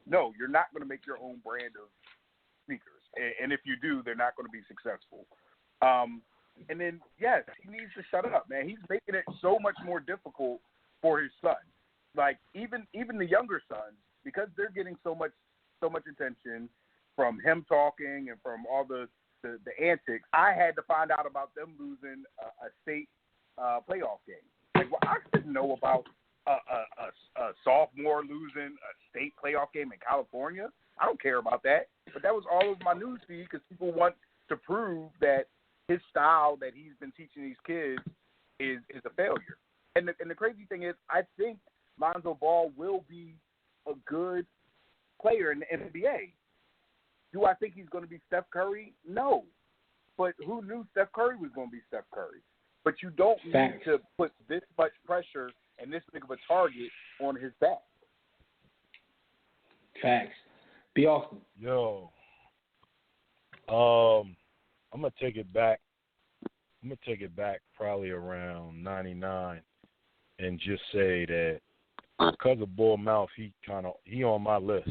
not going to make your own brand of sneakers. And if you do, they're not going to be successful. And then, yes, he needs to shut up, man. He's making it so much more difficult for his son. Like, even the younger sons, because they're getting so much attention from him talking and from all the antics, I had to find out about them losing a state playoff game. Like, well, I didn't know about a sophomore losing a state playoff game in California. I don't care about that. But that was all over my news feed because people want to prove that his style that he's been teaching these kids is a failure. And the crazy thing is, I think Lonzo Ball will be a good player in the NBA. Do I think he's going to be Steph Curry? No. But who knew Steph Curry was going to be Steph Curry? But you don't need to put this much pressure and this big of a target on his back. Facts. Be awesome. Yo. I'm going to take it back. Probably around 99 and just say that because of Bull Mouth, he on my list.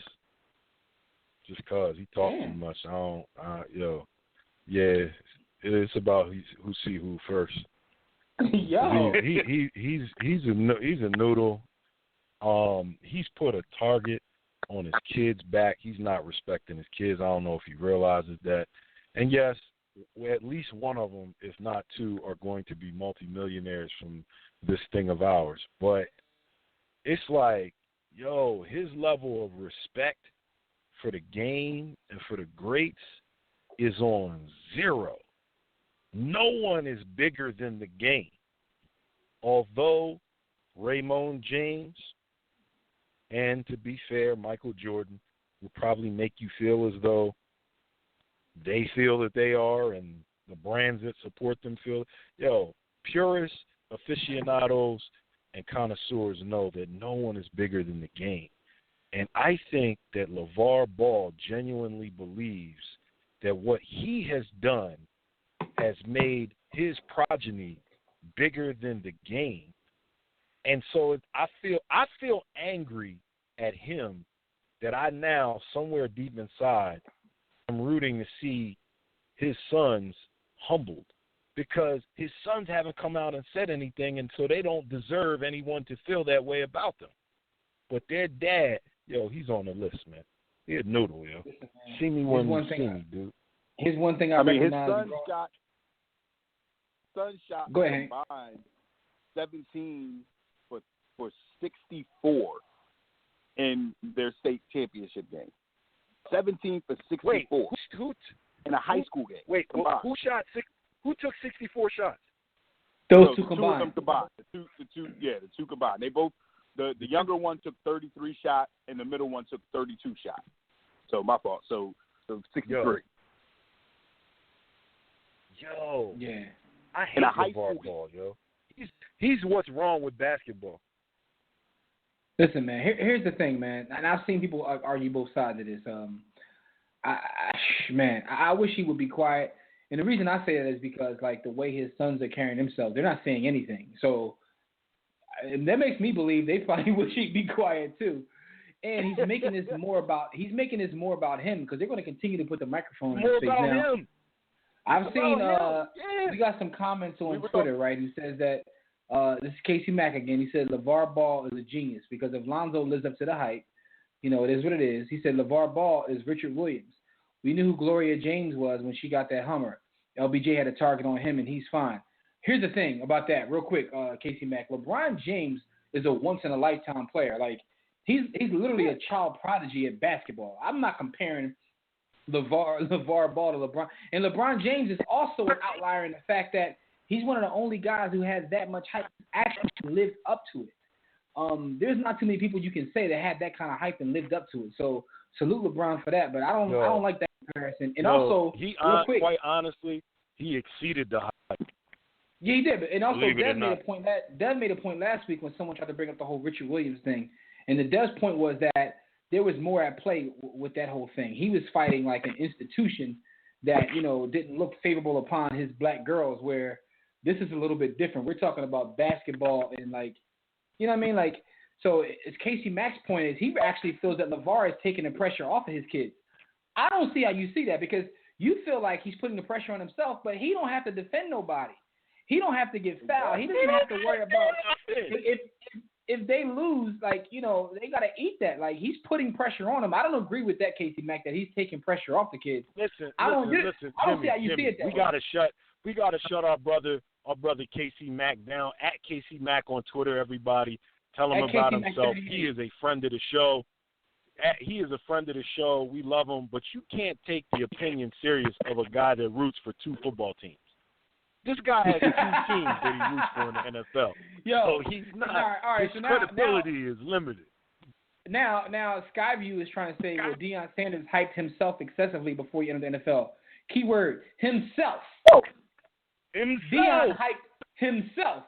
Just because he talks too much. It's about who see who first. Yo. He's a noodle. He's put a target on his kid's back. He's not respecting his kids. I don't know if he realizes that. And yes, at least one of them, if not two, are going to be multimillionaires from this thing of ours. But it's like, his level of respect for the game and for the greats is on zero. No one is bigger than the game. Although Raymond James and, to be fair, Michael Jordan will probably make you feel as though they feel that they are and the brands that support them feel. Purists, aficionados, and connoisseurs know that no one is bigger than the game. And I think that LeVar Ball genuinely believes that what he has done has made his progeny bigger than the game. And so I feel angry at him that I now, somewhere deep inside, am rooting to see his sons humbled, because his sons haven't come out and said anything, and so they don't deserve anyone to feel that way about them. But their dad Yo, he's on the list, man. He a noodle, yo. Listen, man, See me when you see me, dude. Here's one thing I mean, his recognize. son shot Go ahead. combined 17 for 64 in their state championship game. 17 for 64 Wait, who in a high school game. Wait, combined. who took 64 shots? Those two Two of combined. them combined. The two combined. They both the younger one took 33 shots and the middle one took 32 shots. So my fault. So 63. Yo. Yeah. I hate In a high LeVar school Ball, yo. He's what's wrong with basketball. Listen, man. Here's the thing, man. And I've seen people argue both sides of this. I wish he would be quiet. And the reason I say that is because, like, the way his sons are carrying themselves, they're not saying anything. So and that makes me believe they probably wish he'd be quiet too. And he's making this more about him because they're going to continue to put the microphone in his face now. Him. I've seen Yeah. we got some comments on Twitter, right? Who says that this is Casey Mack again. He said LeVar Ball is a genius because if Lonzo lives up to the hype, it is what it is. He said LeVar Ball is Richard Williams. We knew who Gloria James was when she got that Hummer. LBJ had a target on him, and he's fine. Here's the thing about that, real quick, Casey Mack. LeBron James is a once-in-a-lifetime player. Like, he's literally a child prodigy at basketball. I'm not comparing LeVar Ball to LeBron. And LeBron James is also an outlier in the fact that he's one of the only guys who has that much hype actually lived up to it. There's not too many people you can say that had that kind of hype and lived up to it. So salute LeBron for that, but I don't like that comparison. And also, real quick, quite honestly, he exceeded the hype. Yeah, he did. And also, Dev made a point last week when someone tried to bring up the whole Richard Williams thing. And the Dev's point was that there was more at play with that whole thing. He was fighting like an institution that, didn't look favorable upon his black girls, where this is a little bit different. We're talking about basketball and, like, you know what I mean? Like, so as Casey Mack's point is, he actually feels that LeVar is taking the pressure off of his kids. I don't see how you see that because you feel like he's putting the pressure on himself, but he don't have to defend nobody. He don't have to get fouled. He doesn't have to worry about if they lose, like, they got to eat that. Like, he's putting pressure on them. I don't agree with that, Casey Mack, that he's taking pressure off the kids. Listen, I don't see how you Jimmy, see it that way. We gotta shut our brother Casey Mack down. At Casey Mack on Twitter, everybody. Tell him about himself. He is a friend of the show. He is a friend of the show. We love him, but you can't take the opinion serious of a guy that roots for two football teams. This guy has two teams that he roots for in the NFL. Yo, so he's not. All right, his credibility is limited. Now, Skyview is trying to say, well, Deion Sanders hyped himself excessively before he entered the NFL. Keyword, himself. Deion hyped himself.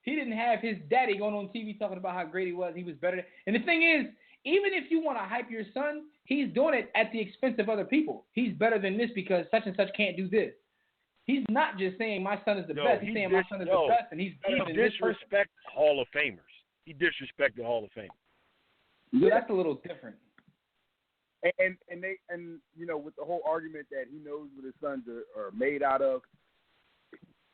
He didn't have his daddy going on TV talking about how great he was. He was better. And the thing is, even if you want to hype your son, he's doing it at the expense of other people. He's better than this because such and such can't do this. He's not just saying my son is the best. He's saying my son is the best, and he's better than this person. He disrespects Hall of Famers. He disrespected Hall of Famers. So that's a little different. And with the whole argument that he knows what his sons are made out of,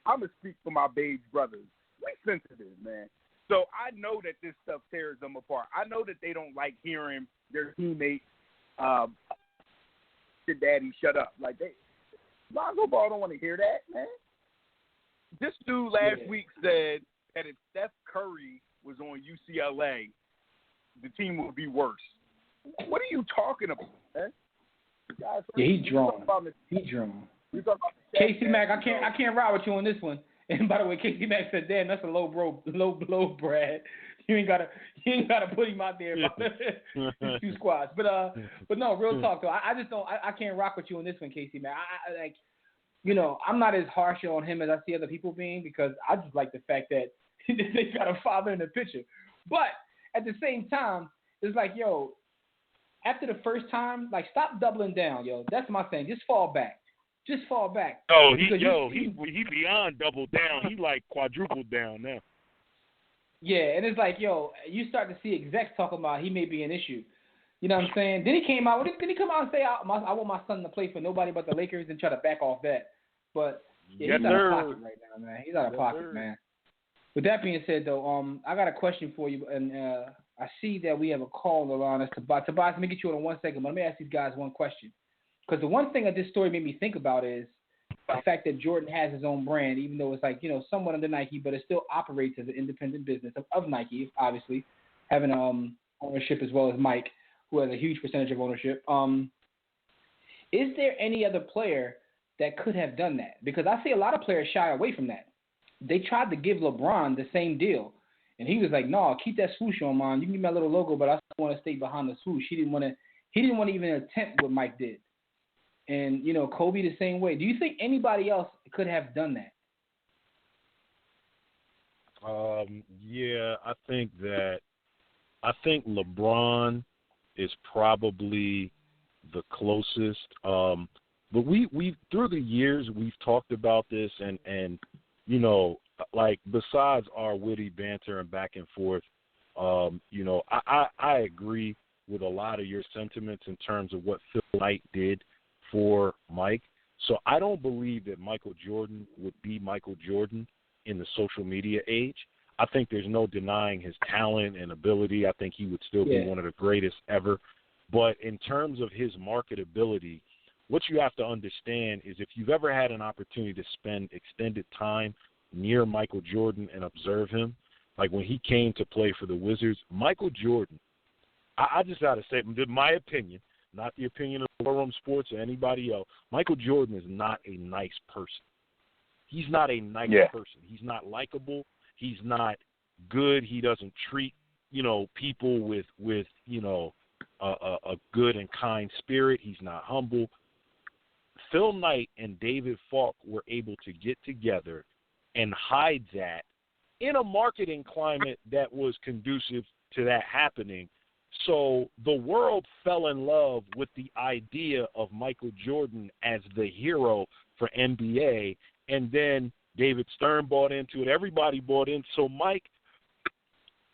I'm gonna speak for my Babe brothers. We're sensitive, man. So I know that this stuff tears them apart. I know that they don't like hearing their teammates, "Your daddy, shut up." Like Lonzo Ball don't want to hear that, man. This dude last week said that if Steph Curry was on UCLA, the team would be worse. What are you talking about, man? Guys, he drawn. Casey Mack, I can't ride with you on this one. And by the way, Casey Mack said, "Damn, that's a low blow, Brad. You ain't gotta put him out there about these two squads." But no, real talk though. I just don't. I can't rock with you on this one, Casey Mack. I'm not as harsh on him as I see other people being because I just like the fact that they got a father in the picture. But at the same time, it's like, yo, after the first time, like, stop doubling down, yo. That's my thing. Just fall back. Oh, he beyond double down. He like quadrupled down now. Yeah, and it's like, yo, you start to see execs talking about he may be an issue. You know what I'm saying? Then he came out. Did he come out and say, I want my son to play for nobody but the Lakers and try to back off that? But yeah, he's out of pocket right now, man. He's out of pocket, man. With that being said, though, I got a question for you, and I see that we have a caller on us. Tobias, let me get you on 1 second. But let me ask these guys one question. Because the one thing that this story made me think about is the fact that Jordan has his own brand, even though it's like, somewhat under Nike, but it still operates as an independent business of Nike, obviously, having ownership as well as Mike, who has a huge percentage of ownership. Is there any other player that could have done that? Because I see a lot of players shy away from that. They tried to give LeBron the same deal, and he was like, "No, keep that swoosh on, man. You can give me my little logo, but I want to stay behind the swoosh." He didn't want to even attempt what Mike did. And Kobe the same way. Do you think anybody else could have done that? Yeah, I think LeBron is probably the closest. But we through the years we've talked about this, and like besides our witty banter and back and forth, I agree with a lot of your sentiments in terms of what Phil Knight did for Mike. So I don't believe that Michael Jordan would be Michael Jordan in the social media age. I think there's no denying his talent and ability. I think he would still be one of the greatest ever. But in terms of his marketability, what you have to understand is if you've ever had an opportunity to spend extended time near Michael Jordan and observe him, like when he came to play for the Wizards, Michael Jordan, I just got to say, my opinion, not the opinion of War Room Sports or anybody else, Michael Jordan is not a nice person. He's not a nice person. He's not likable. He's not good. He doesn't treat, people with a good and kind spirit. He's not humble. Phil Knight and David Falk were able to get together and hide that in a marketing climate that was conducive to that happening. So the world fell in love with the idea of Michael Jordan as the hero for NBA, and then David Stern bought into it. Everybody bought in. So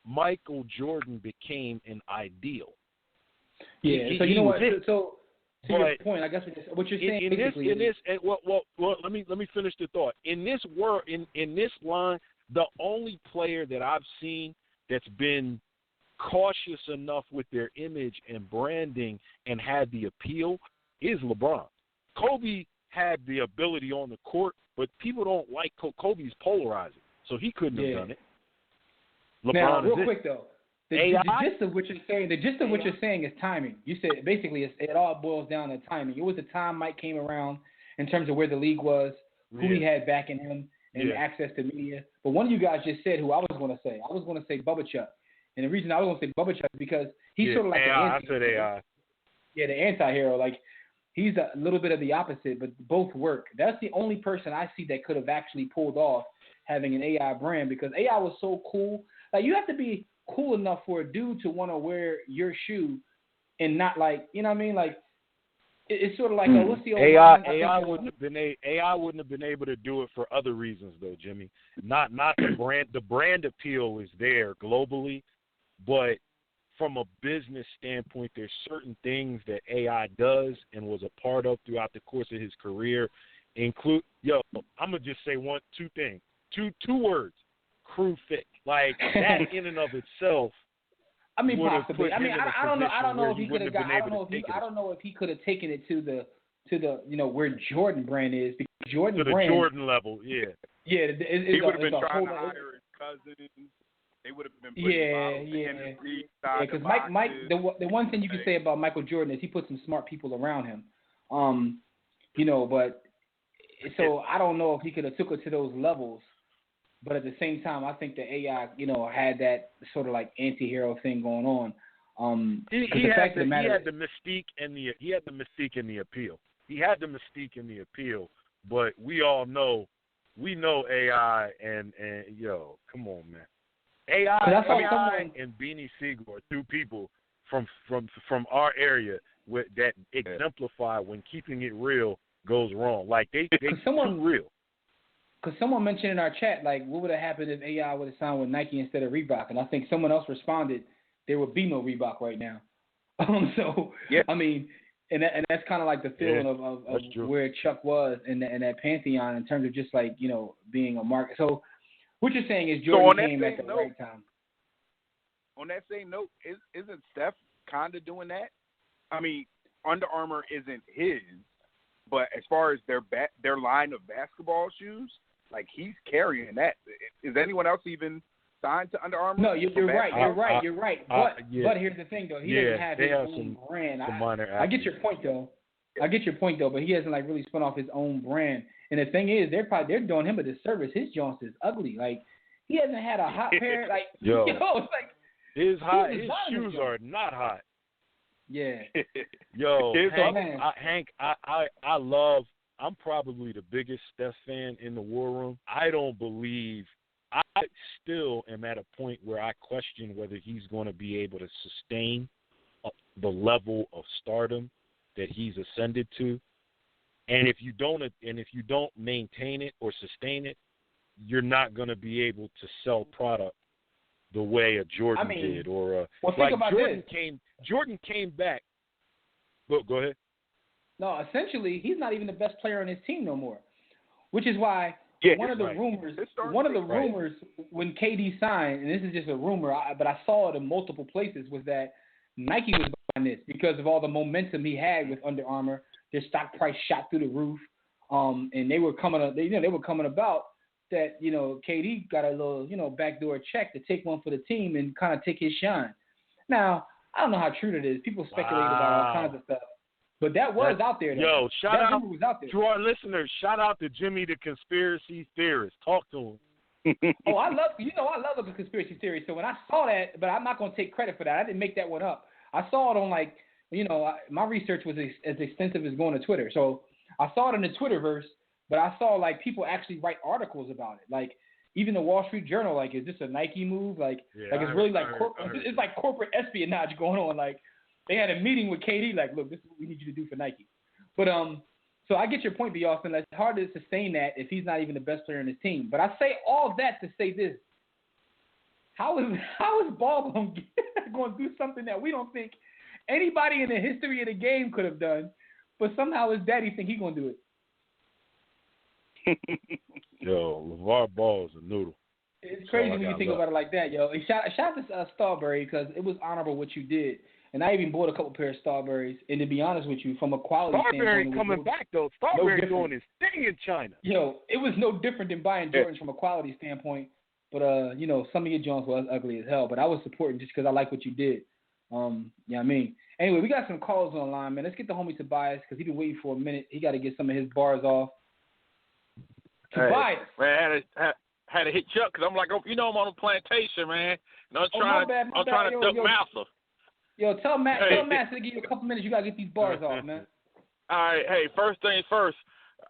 Michael Jordan became an ideal. Yeah. So you know what? So to your point, I guess what you're saying let me finish the thought. In this world, in this line, the only player that I've seen that's been cautious enough with their image and branding and had the appeal is LeBron. Kobe had the ability on the court, but people don't like Kobe's polarizing, so he couldn't have done it. LeBron now, real is quick though, the gist of what you're saying is timing. You said basically it all boils down to timing. It was the time Mike came around in terms of where the league was, who he had backing him, and access to media. But one of you guys just said who I was going to say. I was going to say Bubba Chuck. And the reason I was going to say Bubba Chuck is because he's sort of like I said AI. Yeah, the anti-hero. Like, he's a little bit of the opposite, but both work. That's the only person I see that could have actually pulled off having an AI brand, because AI was so cool. Like, you have to be cool enough for a dude to want to wear your shoe and not like, you know what I mean? Like, it's sort of like, what's the old AI wouldn't have been able to do it for other reasons, though, Jimmy. Not the brand. The brand appeal is there globally. But from a business standpoint, there's certain things that AI does and was a part of throughout the course of his career. I'm gonna just say two things, two words: crew fit. Like that in and of itself. I mean, possibly. I mean, I don't know. I don't know if he could have got. I don't know if he could have taken it to the where Jordan brand is, because Jordan to the brand, Jordan level. Yeah. Yeah. He would have been trying to hire his cousins. They would have been because Mike, the one thing you can say about Michael Jordan is he put some smart people around him, but so I don't know if he could have took it to those levels, but at the same time, I think the AI, had that sort of like anti-hero thing going on. He had the mystique and the appeal. He had the mystique and the appeal, but we know AI and come on, man. AI and Beanie Siegel are two people from our area that exemplify when keeping it real goes wrong. Like they too real. Because someone mentioned in our chat, like, what would have happened if AI would have signed with Nike instead of Reebok? And I think someone else responded, there would be no Reebok right now. I mean, and that's kind of like the feeling of where Chuck was in that pantheon in terms of just like being a market. So what you're saying is Jordan came at the right time. on that same note, isn't Steph kind of doing that? I mean, Under Armour isn't his, but as far as their line of basketball shoes, like he's carrying that. Is anyone else even signed to Under Armour? No, you're right. You're right. But here's the thing, though. He doesn't have his own brand. I get your point, though. But he hasn't like really spun off his own brand. And the thing is, they're doing him a disservice. His joints is ugly. Like he hasn't had a hot pair. Like it's like his shoes are not hot. Yeah. Yo, Hank, I love. I'm probably the biggest Steph fan in the War Room. I still am at a point where I question whether he's going to be able to sustain the level of stardom that he's ascended to. And if you don't maintain it or sustain it, you're not going to be able to sell product the way a Jordan did, or think about Jordan this. Jordan came back. Go ahead. No, essentially, he's not even the best player on his team no more, which is why one of the rumors when KD signed, and this is just a rumor, but I saw it in multiple places, was that Nike was behind this because of all the momentum he had with Under Armour. Their stock price shot through the roof, and they were coming about that, KD got a little, backdoor check to take one for the team and kind of take his shine. Now, I don't know how true that is. People speculate about all kinds of stuff. But that was out there. Yo, shout out to our listeners. Shout out to Jimmy the Conspiracy Theorist. Talk to him. I love a conspiracy theory. So when I saw that, but I'm not going to take credit for that. I didn't make that one up. I saw it on my research was as extensive as going to Twitter. So I saw it in the Twitterverse, but I saw people actually write articles about it. Like even the Wall Street Journal, is this a Nike move? It's really it's like corporate espionage going on. Like they had a meeting with KD. Like, look, this is what we need you to do for Nike. But so I get your point, B. Austin. It's hard to sustain that if he's not even the best player on his team. But I say all that to say this: how is Ball going to do something that we don't think anybody in the history of the game could have done, but somehow his daddy think he's going to do it? Yo, LeVar Ball is a noodle. It's crazy when you think about it like that, yo. Shout out to Starbury because it was honorable what you did. And I even bought a couple pair of Starburys. And to be honest with you, from a quality standpoint, Starbury coming back, though. Starbury doing his thing in China. Yo, it was no different than buying Jordans from a quality standpoint. But, some of your joints was ugly as hell. But I was supporting just because I like what you did. Anyway, we got some calls online, man. Let's get the homie Tobias because he's been waiting for a minute. He got to get some of his bars off. Tobias. Man, I had to hit Chuck because I'm like, I'm on a plantation, man. And I'm trying to duck Massa. Yo, tell Matt to give you a couple minutes. You got to get these bars off, man. All right. Hey, first things first.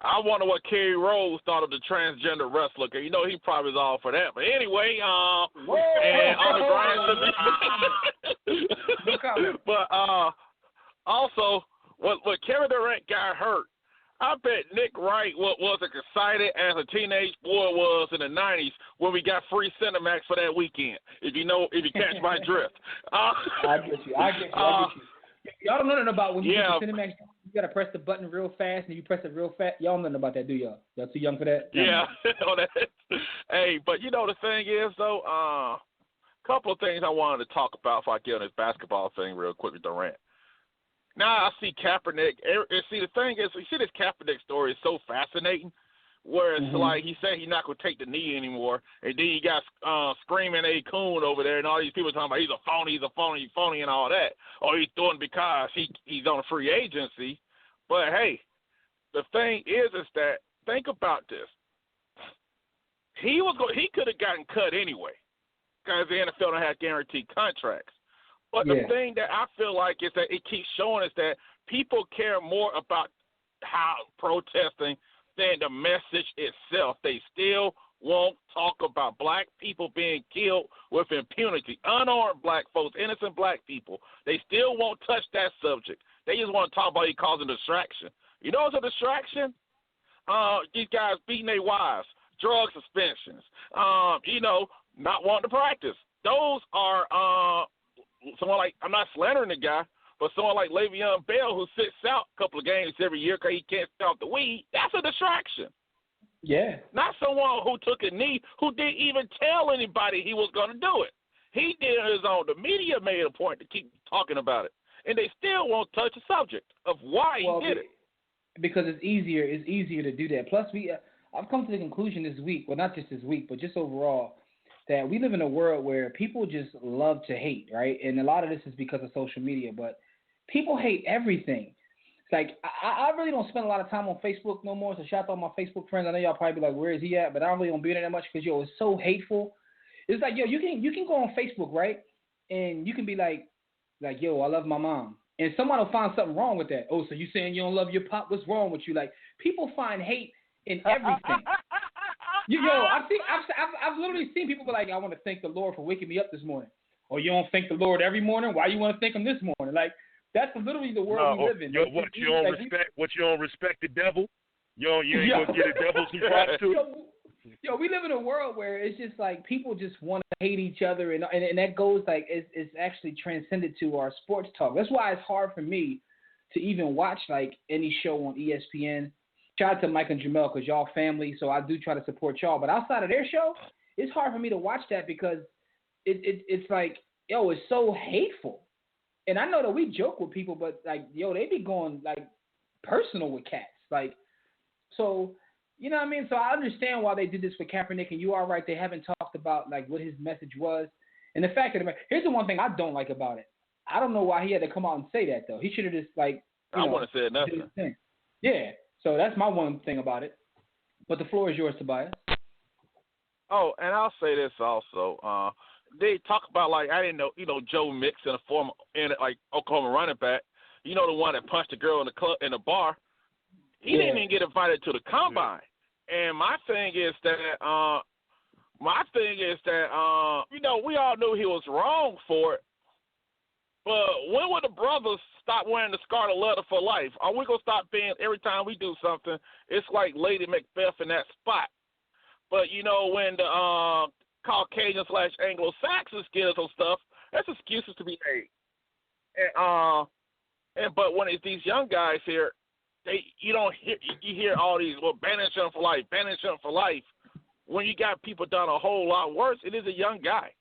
I wonder what Kerry Rose thought of the transgender wrestler. He probably is all for that. But anyway, and on the ground. But also, when Kevin Durant got hurt, I bet Nick Wright was as excited as a teenage boy was in the 90s when we got free Cinemax for that weekend. If you catch my drift. I get you. Y'all don't know nothing about when you get the Cinemax. You gotta press the button real fast, and if you press it real fast, y'all don't know nothing about that, do y'all? Y'all too young for that? Yeah. Hey, but the thing is though, a couple of things I wanted to talk about before I get on this basketball thing real quick with Durant. Now I see Kaepernick. See, the thing is, this Kaepernick story is so fascinating. Where it's like he said he's not going to take the knee anymore, and then you got screaming A. Coon over there, and all these people talking about he's a phony, and all that. Or he's doing it because he's on a free agency. But hey, the thing is that think about this. He could have gotten cut anyway because the NFL don't have guaranteed contracts. But the thing that I feel like is that it keeps showing us that people care more about how protesting than the message itself. They still won't talk about black people being killed with impunity. Unarmed black folks, innocent black people. They still won't touch that subject. They just want to talk about it causing distraction. You know what's a distraction? These guys beating their wives, drug suspensions, not wanting to practice. Those are someone like, I'm not slandering the guy, but someone like Le'Veon Bell, who sits out a couple of games every year because he can't stop the weed, that's a distraction. Yeah. Not someone who took a knee who didn't even tell anybody he was going to do it. He did it on his own. The media made a point to keep talking about it, and they still won't touch the subject of why he did it. Because it's easier to do that. Plus, I've come to the conclusion this week, well, not just this week, but just overall, that we live in a world where people just love to hate, right? And a lot of this is because of social media, but people hate everything. It's like, I really don't spend a lot of time on Facebook no more, so shout out to all my Facebook friends. I know y'all probably be like, where is he at? But I don't really don't be there that much because, it's so hateful. It's like, you can go on Facebook, right? And you can be like, I love my mom. And someone will find something wrong with that. Oh, so you saying you don't love your pop? What's wrong with you? Like, people find hate in everything. I've literally seen people be like, I want to thank the Lord for waking me up this morning. Or you don't thank the Lord every morning? Why you want to thank him this morning? Like, that's literally the world we live in. You don't respect the devil? You ain't gonna get a devil some props to it? We live in a world where it's just like people just want to hate each other, and that goes like it's actually transcended to our sports talk. That's why it's hard for me to even watch like any show on ESPN. Shout out to Mike and Jamel because y'all family, so I do try to support y'all. But outside of their show, it's hard for me to watch that because it's like, it's so hateful. And I know that we joke with people, but like, they be going like personal with cats. Like, so, you know what I mean? So I understand why they did this with Kaepernick, and you are right. They haven't talked about like what his message was. And the fact that here's the one thing I don't like about it. I don't know why he had to come out and say that though. He should have just like, I wouldn't have said nothing. Yeah. So that's my one thing about it. But the floor is yours, Tobias. Oh, and I'll say this also. They talk about like I didn't know, Joe Mixon, a former like Oklahoma running back. The one that punched the girl in the club in the bar. He didn't even get invited to the combine. And my thing is that we all knew he was wrong for it. But when will the brothers stop wearing the scarlet letter for life? Are we gonna stop being every time we do something? It's like Lady Macbeth in that spot. But when the Caucasian / Anglo-Saxons get us on stuff, that's excuses to be made. But when it's these young guys here, you hear all these banish him for life. When you got people done a whole lot worse, it is a young guy.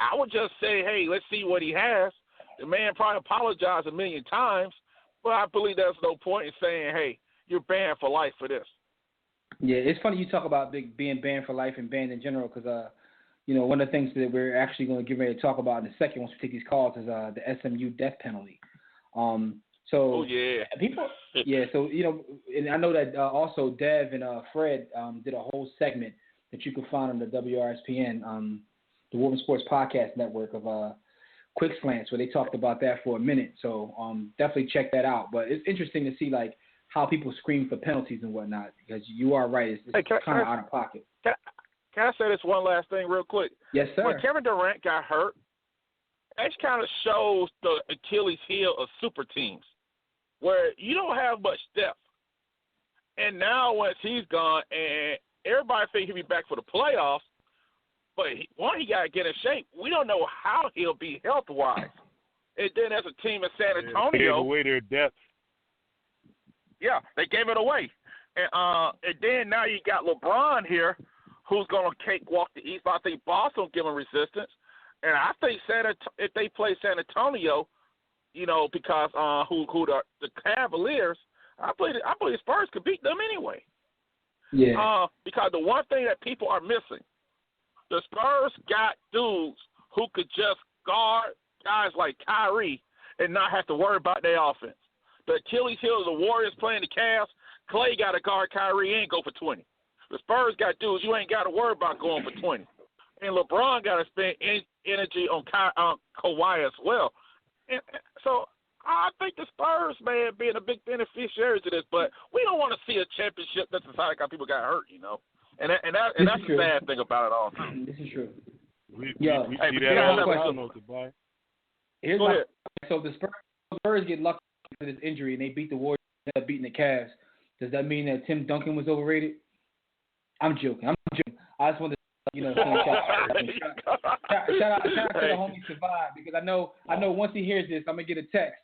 I would just say, hey, let's see what he has. The man probably apologized a million times, but I believe there's no point in saying, hey, you're banned for life for this. Yeah, it's funny you talk about being banned for life and banned in general because, one of the things that we're actually going to get ready to talk about in a second once we take these calls is the SMU death penalty. People, so, and I know that also Dev and Fred did a whole segment that you can find on the WRSPN, the Woven Sports Podcast Network of Quick Slants, where they talked about that for a minute. So definitely check that out. But it's interesting to see like how people scream for penalties and whatnot because you are right. It's kind of out of pocket. Can I say this one last thing real quick? Yes, sir. When Kevin Durant got hurt, that kind of shows the Achilles heel of super teams where you don't have much depth. And now once he's gone and everybody thinks he'll be back for the playoffs, but he got to get in shape. We don't know how he'll be health-wise. And then as a team in San Antonio. They gave away their depth. Yeah, they gave it away. And then now you got LeBron here who's going to cakewalk the East. I think Boston will give him resistance. And I think if they play San Antonio, because the Cavaliers, I believe Spurs could beat them anyway. Yeah. Because the one thing that people are missing, the Spurs got dudes who could just guard guys like Kyrie and not have to worry about their offense. The Achilles heel of the Warriors playing the Cavs, Clay got to guard Kyrie and go for 20. The Spurs got dudes you ain't got to worry about going for 20. And LeBron got to spend energy on Kawhi as well. And so I think the Spurs, man, being a big beneficiary to this, but we don't want to see a championship that's decided because people got hurt, And that's the sad thing about it all. This is true. We see that all the time. Here's my question. So the Spurs get lucky with this injury and they beat the Warriors and end up beating the Cavs. Does that mean that Tim Duncan was overrated? I'm joking. I just wanted to, shout out to the homie Survive because I know once he hears this, I'm gonna get a text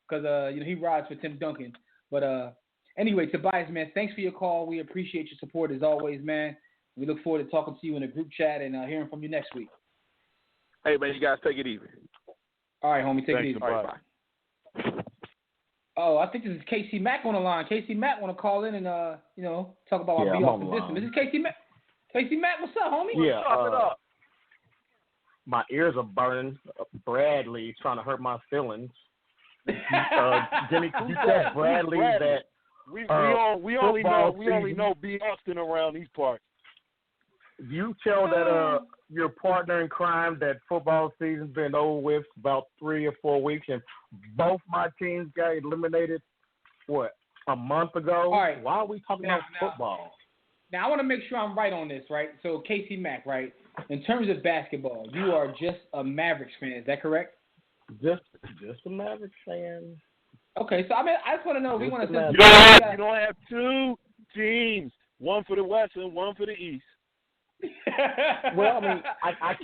because he rides for Tim Duncan. But anyway, Tobias, man, thanks for your call. We appreciate your support as always, man. We look forward to talking to you in the group chat and hearing from you next week. Hey, man, you guys take it easy. All right, homie, take it easy. Bye. All right, bye. Oh, I think this is Casey Mack on the line. Casey Mack want to call in and talk about our Be Off the Distance. This is Casey Mack. Casey Mack, what's up, homie? Yeah, Chop it up. my ears are burning. Bradley trying to hurt my feelings. Jimmy, you said Bradley that we only season. know B. Austin around these parts. You tell that your partner in crime that football season's been over with about 3 or 4 weeks, and both my teams got eliminated. A month ago? All right. Why are we talking about football? Now I want to make sure I'm right on this, right? So Casey Mack, right? In terms of basketball, you are just a Mavericks fan. Is that correct? Just a Mavericks fan. Okay, so I just want to know if we want to. You don't have two teams, one for the West and one for the East. Well, I mean, I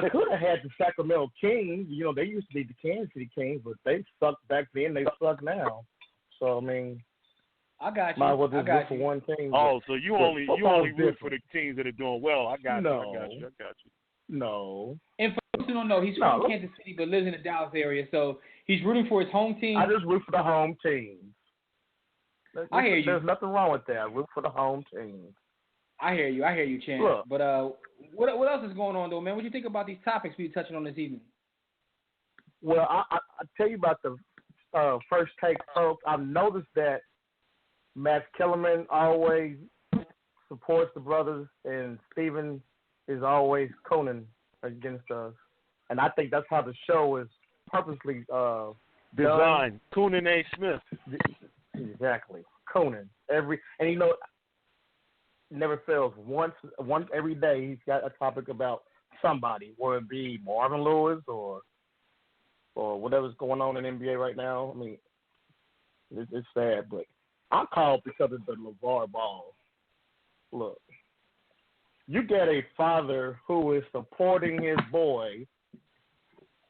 could have had the Sacramento Kings. You know, they used to be the Kansas City Kings, but they sucked back then. They suck now. So I mean, I got you. might as well just root for one team. Oh, so you only root different. for the teams that are doing well. I got you. No. And for those who don't know, he's from Kansas City but lives in the Dallas area, so he's rooting for his home team. I just root for the home team. I hear you. There's nothing wrong with that. I root for the home team. I hear you, Chan. Look. But what else is going on, though, man? What do you think about these topics we're touching on this evening? Well, I tell you about the first take, folks. I've noticed that Matt Kellerman always supports the brothers, and Steven is always Conan against us. And I think that's how the show is purposely designed. Conan A. Smith. Exactly. Conan. And you know, never fails. Once every day, he's got a topic about somebody, whether it be Marvin Lewis or whatever's going on in the NBA right now. I mean, it's sad, but I called because of the LeVar Ball. Look, you get a father who is supporting his boy.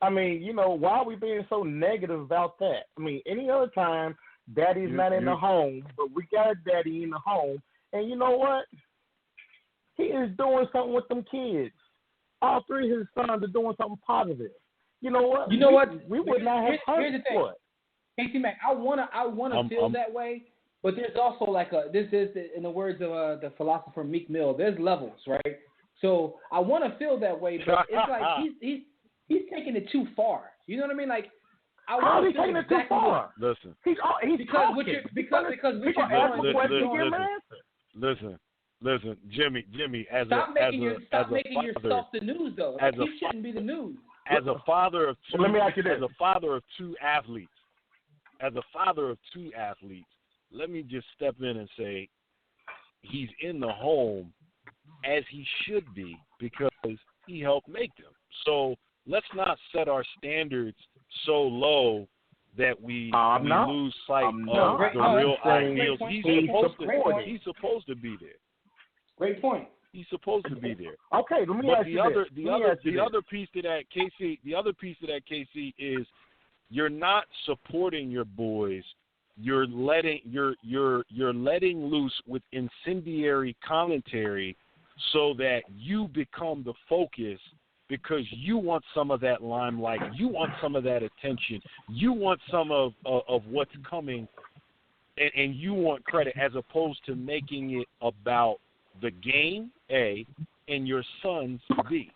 I mean, you know, why are we being so negative about that? I mean, any other time, daddy's not in the home, but we got a daddy in the home. And you know what? He is doing something with them kids. All three of his sons are doing something positive. You know what? We would not have here's the thing. Casey Mack, I wanna feel that way, but there's also like this is in the words of the philosopher Meek Mill. There's levels, right? So I want to feel that way, but it's like he's taking it too far. You know what I mean? Like I want to taking it too far. Listen, he's Listen, Jimmy. Stop making yourself the news, though. He shouldn't be the news. As a father of two, let me ask you this. As a father of two athletes, let me just step in and say he's in the home as he should be because he helped make them. So let's not set our standards so low that we lose sight of the real ideals. He's supposed to be there. Great point. He's supposed to be there. Okay, let me ask you this. The other piece to that, Casey, is you're not supporting your boys. You're letting loose with incendiary commentary so that you become the focus because you want some of that limelight, you want some of that attention, you want some of what's coming, and you want credit as opposed to making it about the game, A, and your sons, B.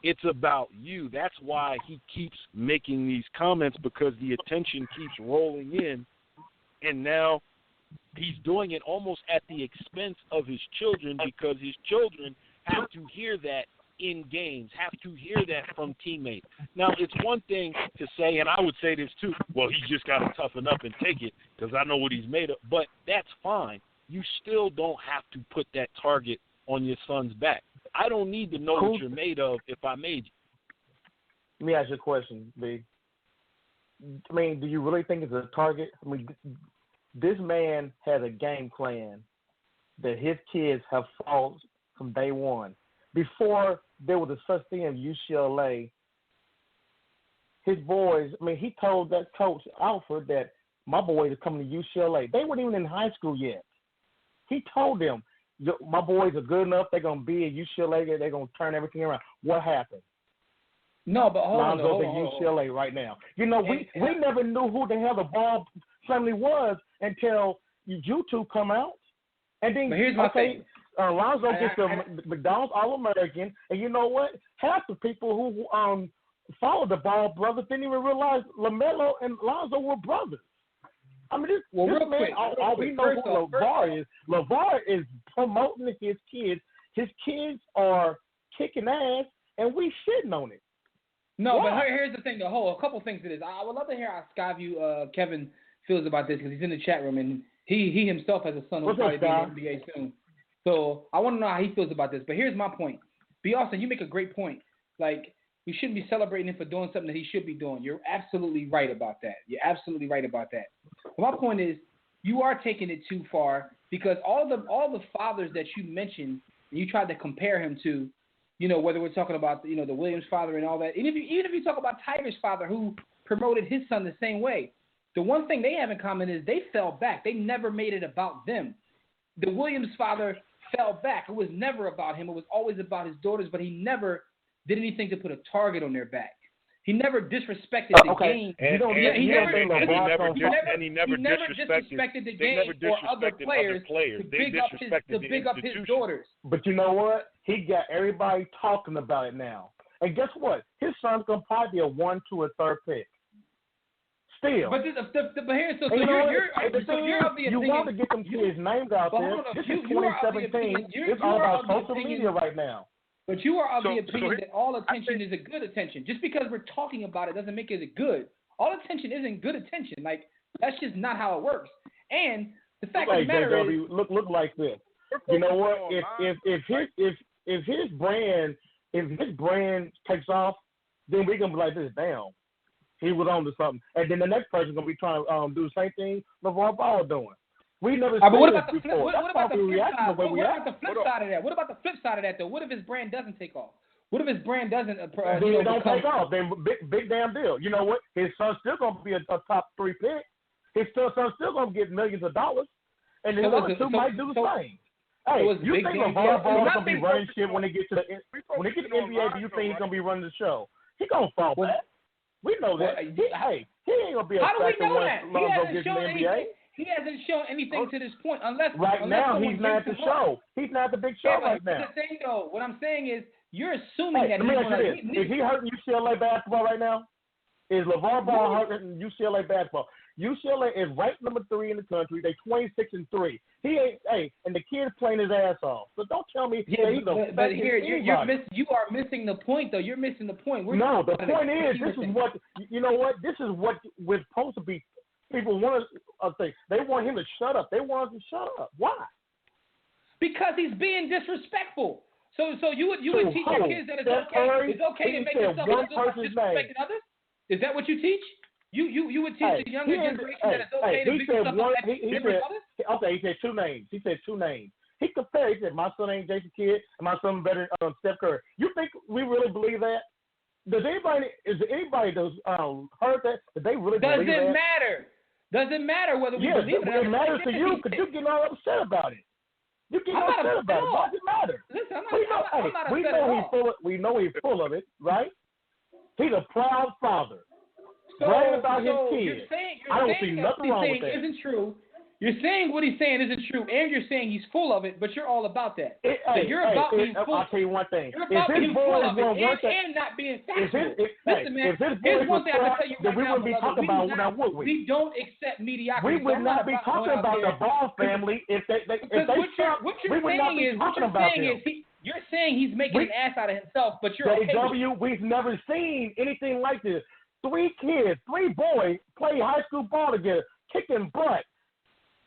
It's about you. That's why he keeps making these comments because the attention keeps rolling in, and now he's doing it almost at the expense of his children because his children have to hear that in games, have to hear that from teammates. Now, it's one thing to say, and I would say this too, well, he just got to toughen up and take it because I know what he's made of, but that's fine. You still don't have to put that target on your son's back. I don't need to know what you're made of if I made you. Let me ask you a question, B. I mean, do you really think it's a target? I mean, this man has a game plan that his kids have followed from day one. Before there was a such thing as UCLA, his boys, I mean, he told that coach, Alfred, that my boys are coming to UCLA. They weren't even in high school yet. He told them, my boys are good enough. They're gonna be at UCLA. They're gonna turn everything around. What happened? No, but hold on. Lonzo's at UCLA right now. You know, we never knew who the hell the Ball family was until you two come out. And then, but here's my thing. Lonzo gets the McDonald's All-American, and you know what? Half the people who followed the Ball brothers didn't even realize LaMelo and Lonzo were brothers. I mean, this man, all we know who LeVar is. LeVar is promoting his kids. His kids are kicking ass, and we shitting on it. No, but here's the thing. A couple things to this. I would love to hear how Skyview Kevin feels about this because he's in the chat room, and he himself has a son who'll probably be in the NBA soon. So I want to know how he feels about this. But here's my point. B. Austin, you make a great point. Like, we shouldn't be celebrating him for doing something that he should be doing. You're absolutely right about that. But my point is, you are taking it too far because all the fathers that you mentioned, and you tried to compare him to, you know, whether we're talking about, you know, the Williams father and all that, even if you talk about Tiger's father who promoted his son the same way, the one thing they have in common is they fell back. They never made it about them. The Williams father fell back. It was never about him. It was always about his daughters, but he never did anything to put a target on their back. He never disrespected the game. He never disrespected the game or other players to big up his daughters. But you know what? He got everybody talking about it now. And guess what? His son's going to probably be a 1, 2, or 3rd pick. Still. But you're of the opinion. You want to get them kids' names out there. This is 2017. It's all about social media right now. But you are of the opinion that all attention is a good attention. Just because we're talking about it doesn't make it good. All attention isn't good attention. Like, that's just not how it works. And the fact of the matter is, look like this. You know what? If his brand takes off, then we're gonna be like this. Damn, he was on to something. And then the next person's gonna be trying to do the same thing LeVar Ball doing. We never seen this before. What about the flip side of that? What about the flip side of that, though? What if his brand doesn't take off? What if his brand doesn't don't take off? Then big damn deal. You know what? His son's still going to be a top 3 pick. His son's still going to get millions of dollars. And the other two might do the same. Hey, you think LeVar Ball is going to be running shit when he gets to the NBA? Do you think he's going to be running the show? He's going to fall back. We know that. He ain't going to be a factor once Lonzo gets to the NBA. He hasn't shown anything to this point, unless now he's not at the show. He's not the big show right now. The thing, though, what I'm saying is, you're assuming that is he hurting UCLA basketball right now? Is LeVar Ball hurting UCLA basketball? UCLA is ranked number 3 in the country. They 26-3. He ain't. And the kid's playing his ass off. So don't tell me. But here you are missing the point, though. You're missing the point. The point is, this is what you know. What this is what we're supposed to be. People want to think. They want him to shut up. They want him to shut up. Why? Because he's being disrespectful. So you would teach your kids that it's okay to make yourself disrespecting others? Is that what you teach? You would teach the younger generation that it's okay to make yourself disrespecting others? Okay, he said 2 names. He compared. He said my son ain't Jason Kidd and my son better than Steph Curry. You think we really believe that? Is anybody heard that? Did they really believe that? Doesn't matter whether we believe it. It matters to you because you get all upset about it. You get upset about it. Why does it matter? Listen, we know he's full of it, right? He's a proud father. Bragging about his kids. I don't see nothing wrong with that. Isn't true. You're saying what he's saying isn't true, and you're saying he's full of it, but you're all about that. You're about being full. I'll tell you one thing. You're about being full of it and not being factual. Listen, man, here's one thing I can tell you right now. We wouldn't be talking about now, would we? We don't accept mediocrity. We would not be talking about the Ball family if they what you're saying is you're saying he's making an ass out of himself, but you're okay with it. We've never seen anything like this. 3 kids, 3 boys play high school ball together, kicking butt.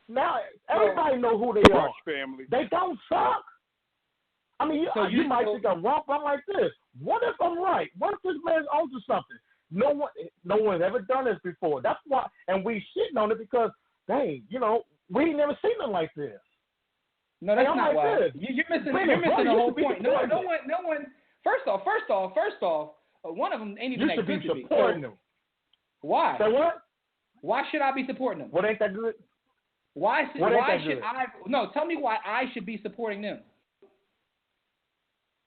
Now everybody know who they are. Family. They don't suck. I mean, you might think I'm wrong, but I'm like this. What if I'm right? What if this man's onto something? No one's ever done this before. That's why, and we shitting on it because, dang, we ain't never seen nothing like this. No, that's not why. You're missing the whole point. No one. First off, one of them ain't even that good to me. You should be supporting them. Why? Say what? Why should I be supporting them? What ain't that good? Why should good? Tell me why I should be supporting them.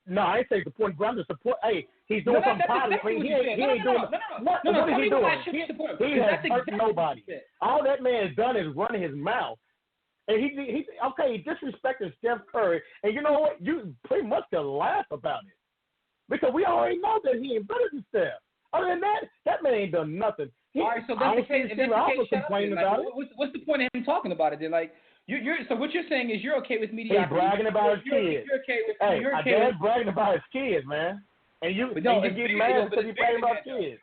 No, I ain't saying supporting, but I'm just support. Hey, he's doing something positive. He ain't doing. What is he doing? He has hurt nobody. All that man has done is running his mouth. And he disrespecting Steph Curry. And you know what? You pretty much can laugh about it. Because we already know that he ain't better than Steph. Other than that man ain't done nothing. All right, so that's the case. Complaining about it. What's the point of him talking about it then? Like, so what you're saying is you're okay with mediocrity. He's bragging about his kids. You're okay with bragging about his kids, man. And you get mad because he's bragging about kids.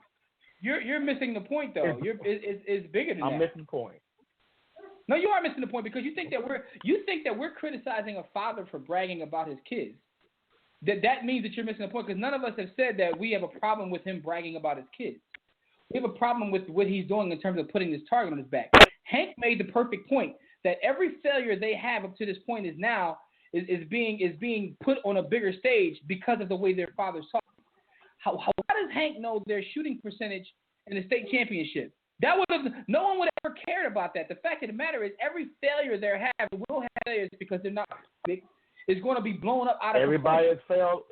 You're missing the point, though. It's bigger than that. I'm missing the point. No, you are missing the point because you think that we're criticizing a father for bragging about his kids. That means that you're missing the point because none of us have said that we have a problem with him bragging about his kids. We have a problem with what he's doing in terms of putting this target on his back. Hank made the perfect point that every failure they have up to this point is being put on a bigger stage because of the way their fathers talk. How does Hank know their shooting percentage in the state championship? No one would have ever cared about that. The fact of the matter is every failure they have will have failures because they're not big. Is going to be blown up out of Everybody has failed.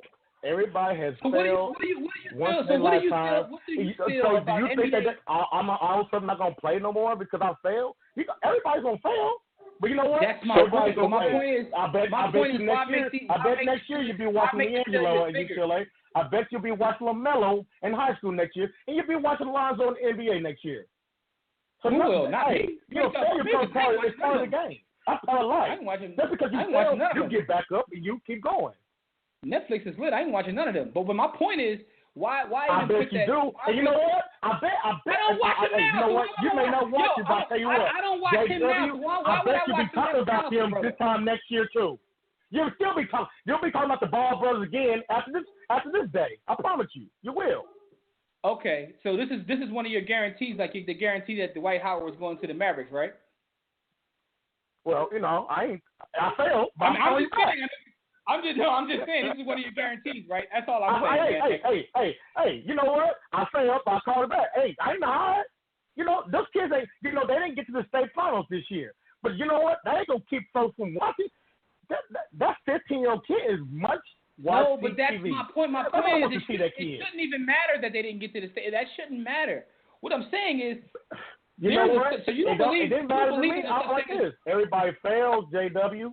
Everybody has failed. What do you feel? So what do you feel about do you think NBA? that I'm all of a sudden not going to play no more because I failed? Everybody's going to fail. But you know what? That's my point. So my point is, I bet next year you'll be watching D'Angelo at UCLA. I bet you'll be watching LaMelo in high school next year, and you'll be watching Lonzo in the NBA next year. So who will? Not me. Failure is part of the game. That's part of life. Just because you fail, you get back up and you keep going. Netflix is lit. I ain't watching none of them. But my point is, why I bet you do. And you know what? I bet. I don't watch him now. You know what? You may not watch it, but I'll tell you what. I don't watch him now. I bet you'll be talking about them this time next year too. You'll still be talking. You'll be talking about the Ball brothers again after this day. I promise you. You will. Okay, so this is one of your guarantees, like the guarantee that Dwight Howard was going to the Mavericks, right? Well, I failed. But I'm just kidding. I'm just saying this is one of your guarantees, right? That's all I'm saying. Hey, you know what? I failed, but I called it back. Hey, I ain't hard. Those kids ain't. They didn't get to the state finals this year. But you know what? They ain't gonna keep folks from watching. That 15-year-old kid is much. No, but that's TV. my point. My point is it shouldn't even matter that they didn't get to the state. That shouldn't matter. What I'm saying is, you know what? So you don't believe? It didn't matter to me. I'm like this. Everybody fails, JW.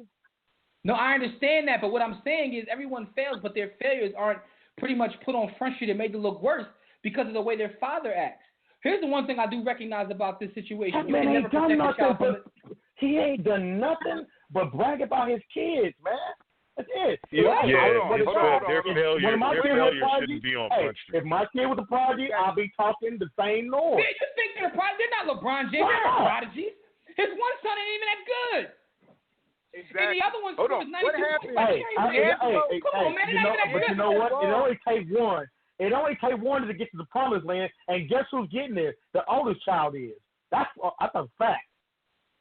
No, I understand that, but what I'm saying is everyone fails, but their failures aren't pretty much put on Front Street and made to look worse because of the way their father acts. Here's the one thing I do recognize about this situation. That man ain't done nothing. He ain't done nothing but brag about his kids, man. That's it. Their failure shouldn't be on Front Street. If my kid was a prodigy, I'll be talking the same noise. Man, you think they're not LeBron James. They're not prodigies. His one son ain't even that good. Exactly. And the other one was 92. What happened? Come on, man. But you know what? It only takes one. It only takes one to get to the promised land, and guess who's getting there? The oldest child is. That's a fact.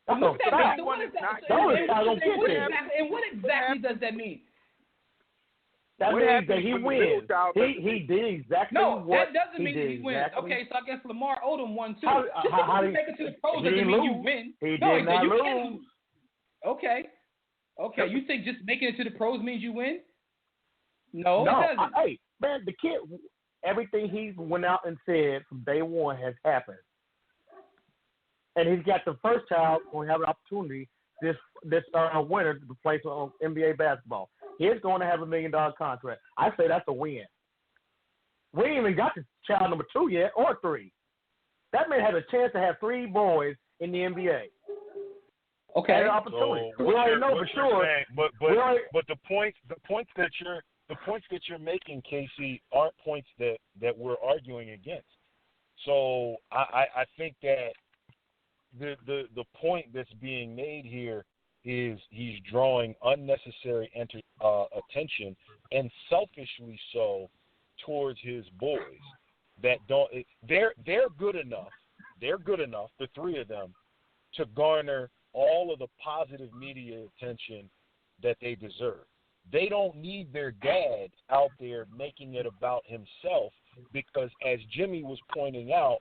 That's a fact. The oldest child don't get there. And what exactly does that mean? That means that he wins. He did exactly what that doesn't mean that he wins. Exactly. Okay, so I guess Lamar Odom won too. How Just make it to the pros doesn't mean you win. He did not lose. Okay, you think just making it to the pros means you win? No, it doesn't. Hey, man, the kid, everything he went out and said from day one has happened. And he's got the first child going to have an opportunity this winter to play some NBA basketball. He's going to have $1 million contract. I say that's a win. We ain't even got to child number 2 yet or 3. That man had a chance to have 3 boys in the NBA. Okay. Opportunity. So we already know for sure. But the points that you're making, Casey, aren't points that we're arguing against. So I think that the point that's being made here is he's drawing unnecessary attention, and selfishly so, towards his boys that don't. They're good enough. They're good enough, the 3 of them, to garner all of the positive media attention that they deserve. They don't need their dad out there making it about himself because, as Jimmy was pointing out,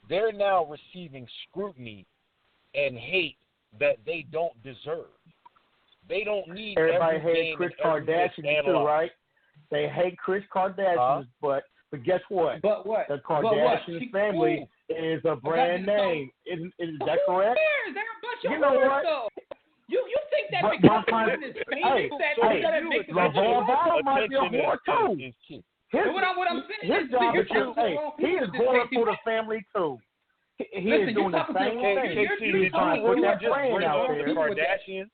they're now receiving scrutiny and hate that they don't deserve. They don't need everybody every hates game Chris and every Kardashian dish too, analyzed. right? They hate Chris Kardashian, but guess what? But what? The Kardashian family is a brand name. Is that correct? Who cares? They're a bunch of You know whores, what? though. You think that But because my the friend- woman is famous that that makes it LeVar Ball might be a Attention whore too. is key. What I'm saying his is, job you're is talking to the wrong he people is with this, going Casey. for the family too. He Listen, is doing you're the talking to same the wrong thing. people. KC, You're trying to put that brand out there. Kardashians.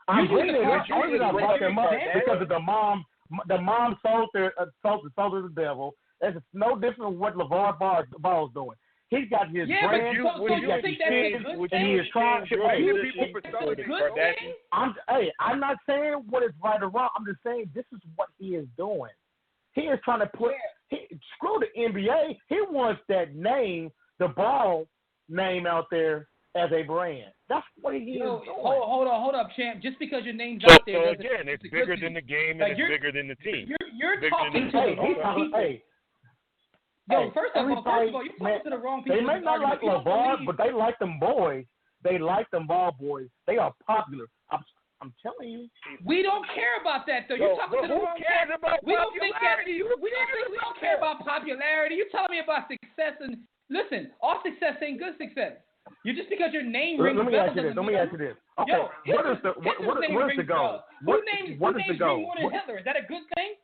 I'm You bringing it. use the Only I brought them up Kardashian. because of the mom. The mom sold to the devil. That's no different than what LeVar Ball's doing. He's got his Yeah, brand. but so he's you got think his that's a kids, good and he thing? is trying to pay people for That's a selling. good Kardashian. thing? I'm not saying what is right or wrong. I'm just saying this is what he is doing. He is trying to put screw the NBA. He wants that name, the Ball name out there as a brand. That's what he is doing. Hold up, champ. Just because your name's So out there, doesn't again, mean it's a good bigger thing. than the game and Like, it's bigger than the team. You're Bigger talking than to the the wrong people. Yo, first of all, you're talking to the wrong people. They may not like LeVar, but they like them boys. They like them Ball boys. They are popular. I'm telling you. We don't care about that, though. You're talking to the wrong cares about We don't think that. popularity? We don't care about popularity. You're telling me about success, and listen, all success ain't good success. You just because your name rings Let me bells. ask you this. Let me ask you this. Okay, Yo, what is the goal? What is the goal? More than Hitler? Is that a good thing?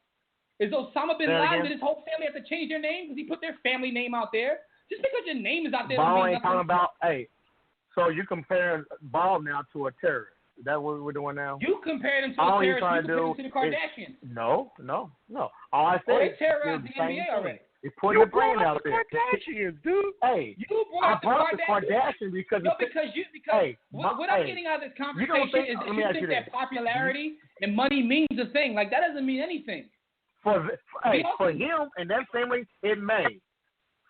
Is Osama bin Laden and his whole family have to change their name because he put their family name out there? Just because your name is out there. Ball doesn't mean ain't talking nothing. about. So you comparing Ball now to a terrorist? Is that what we're doing now? You compared him to All a you're terrorist. trying You to compared do him to the Kardashians. No. All I Oh, said they terrorized the NBA already. is putting the brand out there. Kardashians, dude. Hey, You I brought brought the Kardashians because what I'm getting out of this conversation is that you think that popularity and money means a thing. Like that doesn't mean anything. For him and that family, it may.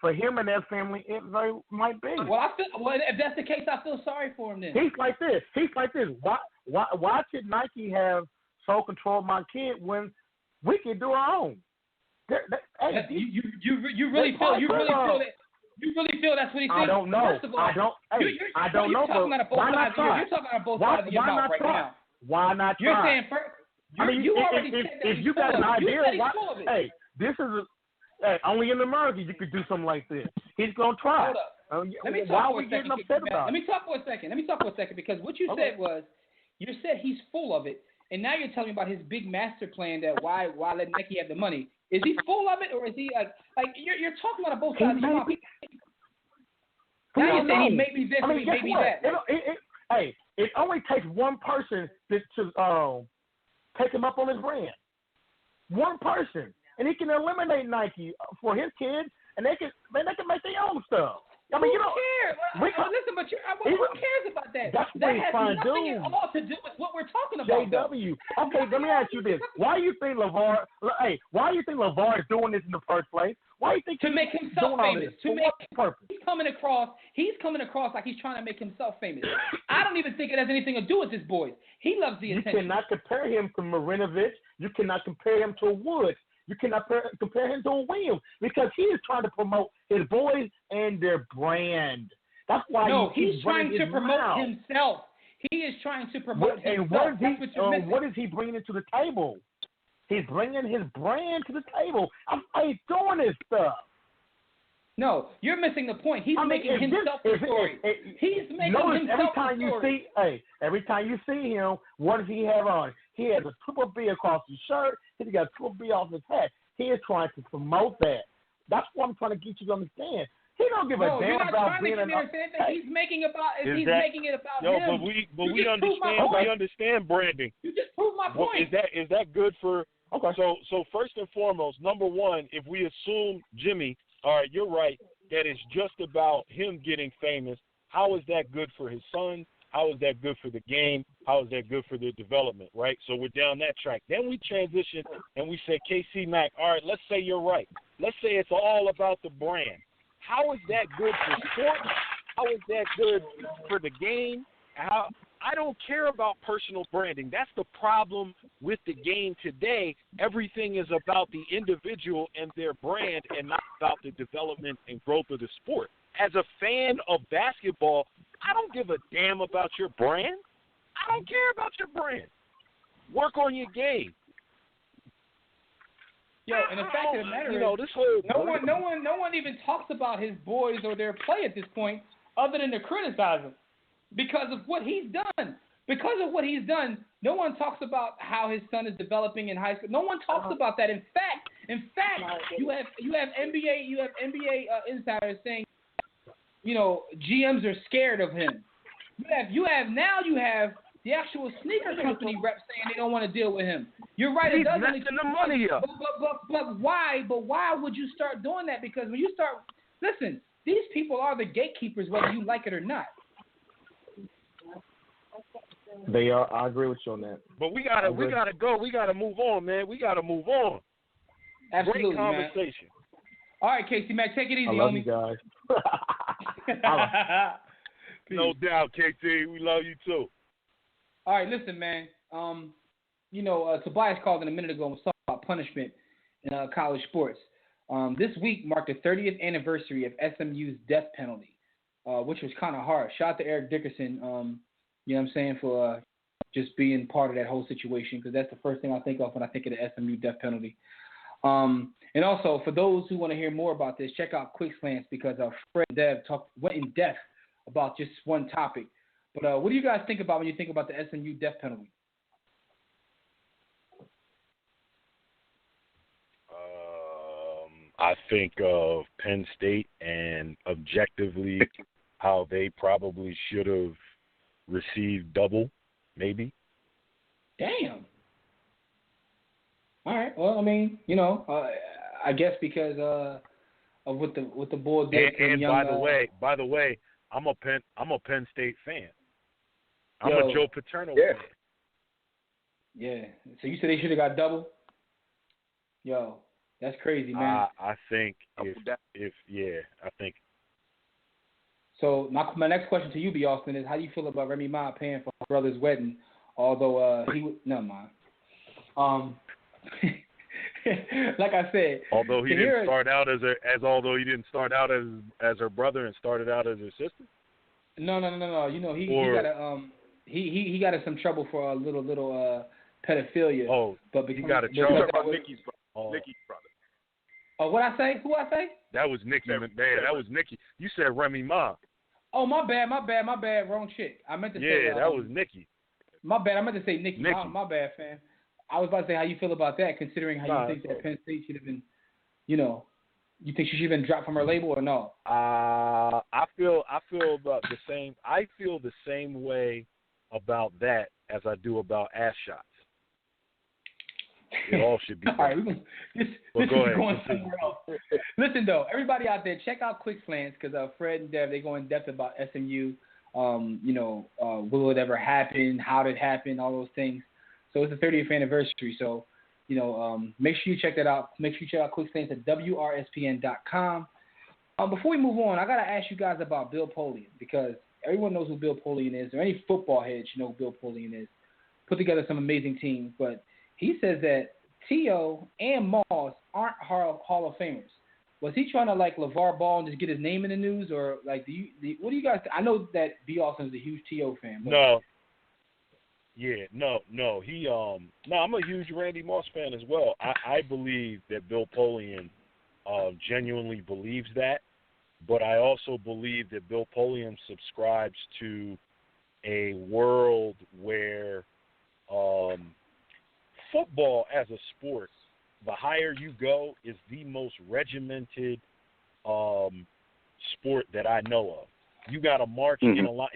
For him and that family, it very might be. Well, if that's the case, I feel sorry for him then. He's like this. Why should Nike have sole control of my kid when we can do our own? You really feel that's what he thinks? I don't know. First of all, I don't know. You're talking out of both sides. You're talking out of both sides of your mouth right now. Why not try? You're saying you already said that if you got an idea, hey, this is only in America you could do something like this. He's gonna try. Hold up. Why are we getting upset about it? Let me talk for a second because what you said was you said he's full of it, and now you're telling me about his big master plan that why let Nike have the money. Is he full of it or is he like you're talking about both sides of your mouth? Now you're saying he may be this, he may be that. It only takes one person to take him up on his brand. One person, and he can eliminate Nike for his kids, and they can make their own stuff. I mean, who cares? Listen, but who cares about that? That's what he's trying to do. That has nothing at all to do with what we're talking about. JW. Okay, let me ask you this: Why do you think LeVar is doing this in the first place? Why do you think to make himself famous? For what purpose? He's coming across like he's trying to make himself famous. I don't even think it has anything to do with this boy. He loves the attention. You cannot compare him to Marinovich. You cannot compare him to Woods. You cannot compare him to a Williams because he is trying to promote his boys and their brand. That's why he's trying to promote himself. He is trying to promote himself. What is he bringing to the table? He's bringing his brand to the table. He's doing this stuff. No, you're missing the point. He's making himself the story. He's making himself the story. Every time you see him, what does he have on? He has a triple B across his shirt. He's got a triple B off his hat. He is trying to promote that. That's what I'm trying to get you to understand. He don't give a damn about being He's making it about him. We understand branding. You just proved my point. Is that good for? Okay. So first and foremost, number one, if we assume Jimmy, all right, you're right, that it's just about him getting famous. How is that good for his son? How is that good for the game? How is that good for their development, right? So we're down that track. Then we transition and we say, KC Mack, all right, let's say you're right. Let's say it's all about the brand. How is that good for sports? How is that good for the game? I don't care about personal branding. That's the problem with the game today. Everything is about the individual and their brand and not about the development and growth of the sport. As a fan of basketball, I don't give a damn about your brand. I don't care about your brand. Work on your game. Yo, and the fact of the matter is, this whole no one even talks about his boys or their play at this point, other than to criticize him because of what he's done. Because of what he's done, no one talks about how his son is developing in high school. No one talks about that. In fact, you have NBA insiders saying, GMs are scared of him. You have the actual sneaker company reps saying they don't want to deal with him. You're right. He's it doesn't messing the money up. But why? But why would you start doing that? Because when you start, listen, these people are the gatekeepers, whether you like it or not. They are. I agree with you on that. But we gotta go. We gotta move on, man. We gotta move on. Absolutely, Great conversation. Man. All right, Casey, Mac, take it easy, I love homie. you guys. No doubt, KT. We love you too. All right, listen, man. Tobias called in a minute ago and was talking about punishment in college sports. This week marked the 30th anniversary of SMU's death penalty, which was kind of harsh. Shout out to Eric Dickerson, for just being part of that whole situation, because that's the first thing I think of when I think of the SMU death penalty. And also, for those who want to hear more about this, check out Quick Slants, because Fred and Dev went in depth about just one topic. But what do you guys think about when you think about the SMU death penalty? I think of Penn State and objectively how they probably should have received double, maybe. Damn. All right. Well, I mean, I guess because of what the board did. And by the way, I'm a Penn State fan. I'm a Joe Paterno fan. Yeah. So you said they should have got double? Yo, that's crazy, man. I think I think. So my next question to you, B. Austin, is how do you feel about Remy Ma paying for her brother's wedding? Although never mind. Like I said, although he didn't start out as her brother and started out as her sister. No. He got in some trouble for a little pedophilia. Oh, but he got a trouble about Nikki's brother. Oh, what I say? Who I say? That was Nikki. Man, that was Nikki. You said Remy Ma. Oh, my bad. Wrong chick. I meant to say. Yeah, that was Nikki. My bad. I meant to say Nikki. My bad, fam. I was about to say how you feel about that, considering how you think that Penn State should have been, you think she should have been dropped from her label or no? I feel about the same. I feel the same way about that as I do about ass shots. It all should be. All right, this is going somewhere else. Listen, though, everybody out there, check out Quick Slants, because Fred and Dev, they go in depth about SMU. Will it ever happen? How did it happen? All those things. So it's the 30th anniversary. So, make sure you check that out. Make sure you check out Quick Slants at WRSPN.com. Before we move on, I got to ask you guys about Bill Polian, because everyone knows who Bill Polian is, or any football head should know who Bill Polian is. Put together some amazing teams, but he says that T.O. and Moss aren't Hall of Famers. Was he trying to LeVar Ball and just get his name in the news, or what do you guys? I know that B. Austin's a huge T.O. fan. But no. Yeah, no. I'm a huge Randy Moss fan as well. I believe that Bill Polian genuinely believes that, but I also believe that Bill Polian subscribes to a world where football as a sport, the higher you go, is the most regimented sport that I know of. You got to march in a lot.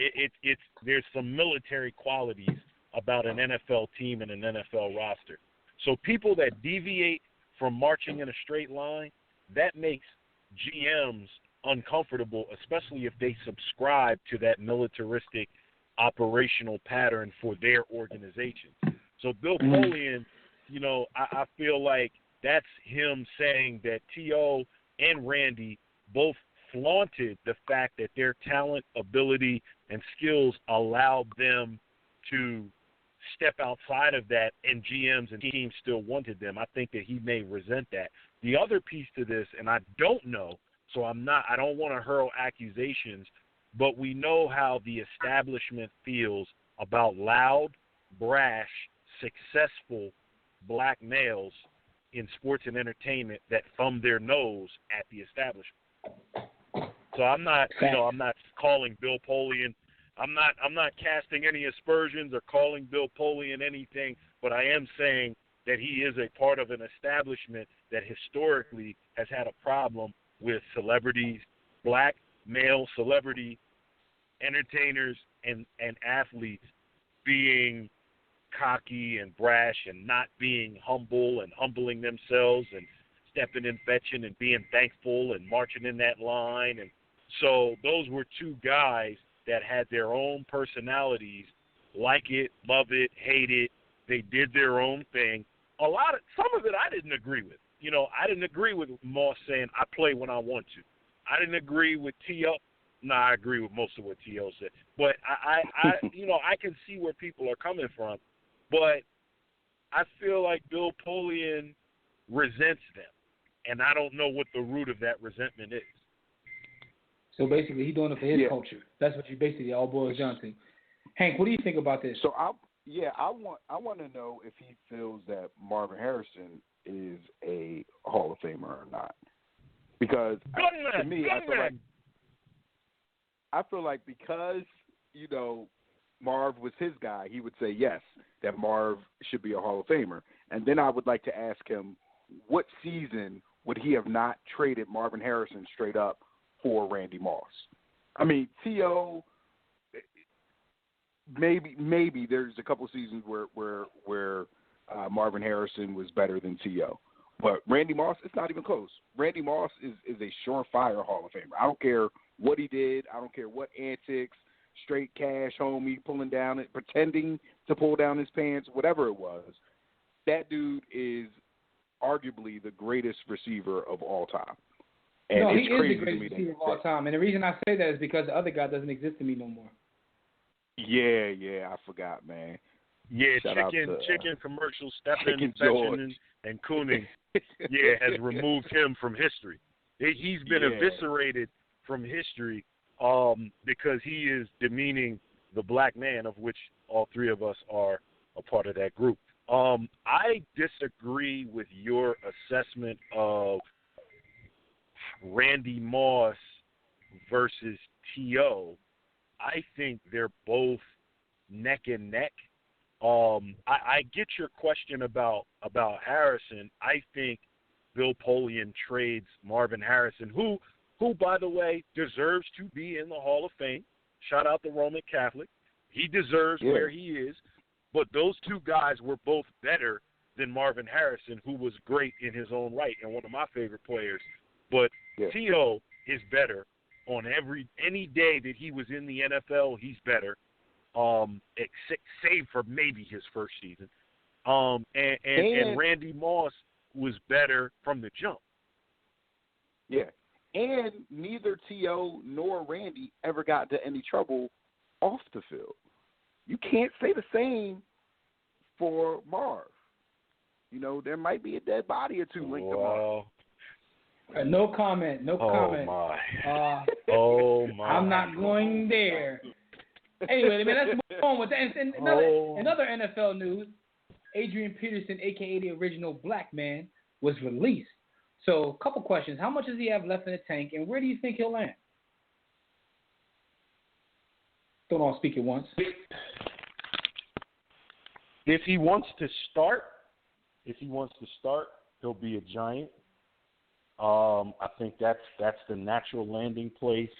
There's some military qualities about an NFL team and an NFL roster. So people that deviate from marching in a straight line, that makes GMs uncomfortable, especially if they subscribe to that militaristic operational pattern for their organization. So Bill Polian, I feel like that's him saying that T.O. and Randy both flaunted the fact that their talent, ability, and skills allowed them to step outside of that, and GMs and teams still wanted them. I think that he may resent that. The other piece to this, and I don't know, so I don't want to hurl accusations, but we know how the establishment feels about loud, brash, successful black males in sports and entertainment that thumb their nose at the establishment. So I'm not calling Bill Polian. I'm not casting any aspersions or calling Bill Polian anything, but I am saying that he is a part of an establishment that historically has had a problem with celebrities, black male celebrity entertainers and athletes being cocky and brash and not being humble and humbling themselves and stepping and fetching and being thankful and marching in that line. And so those were two guys that had their own personalities, like it, love it, hate it. They did their own thing. Some of it I didn't agree with. I didn't agree with Moss saying I play when I want to. I didn't agree with T.O. No, I agree with most of what T.O. said. But I I can see where people are coming from. But I feel like Bill Polian resents them, and I don't know what the root of that resentment is. So basically, he's doing it for his culture. That's what you basically all boils down to. Hank, what do you think about this? So I want to know if he feels that Marvin Harrison is a Hall of Famer or not. Because to me, I feel like because Marv was his guy, he would say yes, that Marv should be a Hall of Famer. And then I would like to ask him, what season would he have not traded Marvin Harrison straight up for Randy Moss? I mean, T.O., maybe there's a couple seasons where Marvin Harrison was better than T.O. But Randy Moss, it's not even close. Randy Moss is a surefire Hall of Famer. I don't care what he did. I don't care what antics, straight cash, homie, pulling down it, pretending to pull down his pants, whatever it was. That dude is arguably the greatest receiver of all time. And no, it's he is crazy the greatest to me receiver of all time. And the reason I say that is because the other guy doesn't exist to me no more. Yeah, I forgot, man. Yeah, Shout chicken commercials, stepping, Chicken fetching, and cooning, has removed him from history. He's been eviscerated from history because he is demeaning the black man, of which all three of us are a part of that group. I disagree with your assessment of Randy Moss versus T.O. I think they're both neck and neck. I get your question about Harrison. I think Bill Polian trades Marvin Harrison, who by the way deserves to be in the Hall of Fame. Shout out the Roman Catholic. He deserves where he is. But those two guys were both better than Marvin Harrison, who was great in his own right and one of my favorite players. But T.O. is better on any day that he was in the NFL. He's better, save for maybe his first season. And Randy Moss was better from the jump. Yeah, and neither T.O. nor Randy ever got into any trouble off the field. You can't say the same for Marv. There might be a dead body or two linked to Marv. No comment. No comment. My. I'm not going there. Anyway, let's move on with that. And another NFL news, Adrian Peterson, a.k.a. the original black man, was released. So, a couple questions. How much does he have left in the tank, and where do you think he'll land? Don't all speak at once. If he wants to start, he'll be a Giant. I think that's the natural landing place.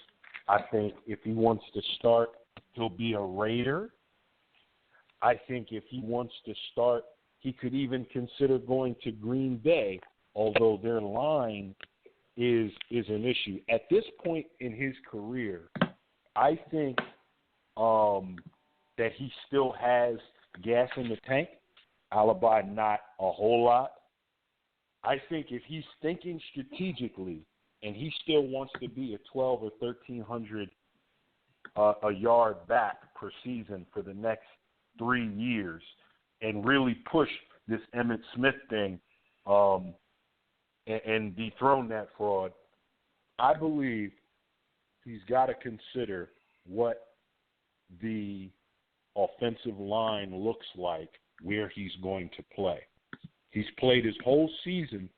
I think if he wants to start, he'll be a Raider. I think if he wants to start, he could even consider going to Green Bay, although their line is an issue. At this point in his career, I think that he still has gas in the tank. Alibi, not a whole lot. I think if he's thinking strategically and he still wants to be a 12 or 1,300 a yard back per season for the next 3 years and really push this Emmitt Smith thing and dethrone that fraud, I believe he's got to consider what the offensive line looks like where he's going to play. He's played his whole season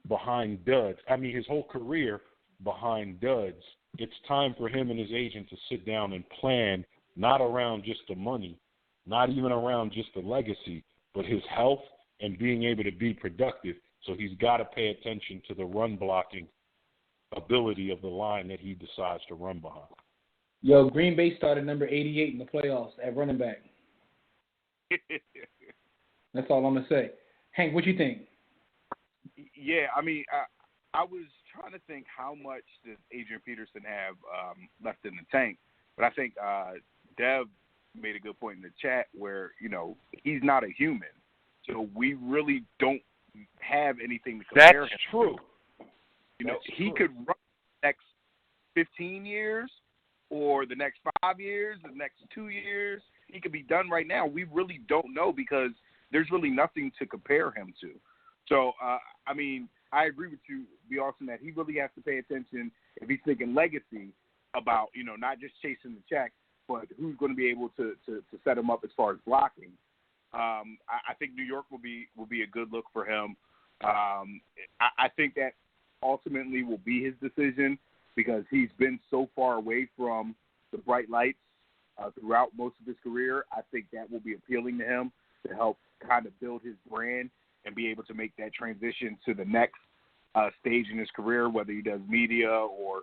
behind duds. His whole career behind duds. It's time for him and his agent to sit down and plan, not around just the money, not even around just the legacy, but his health and being able to be productive. So he's got to pay attention to the run blocking ability of the line that he decides to run behind. Yo, Green Bay started number 88 in the playoffs at running back. That's all I'm going to say. Hank, what you think? Yeah, I was trying to think how much does Adrian Peterson have left in the tank, but I think Dev made a good point in the chat where, he's not a human, so we really don't have anything to compare him to. That's true. He could run the next 15 years or the next 5 years, the next 2 years. He could be done right now. We really don't know because there's really nothing to compare him to. So, I agree with you, B. Austin, that he really has to pay attention if he's thinking legacy about, not just chasing the check, but who's going to be able to set him up as far as blocking. I think New York will be a good look for him. I think that ultimately will be his decision because he's been so far away from the bright lights throughout most of his career. I think that will be appealing to him to help kind of build his brand and be able to make that transition to the next stage in his career, whether he does media or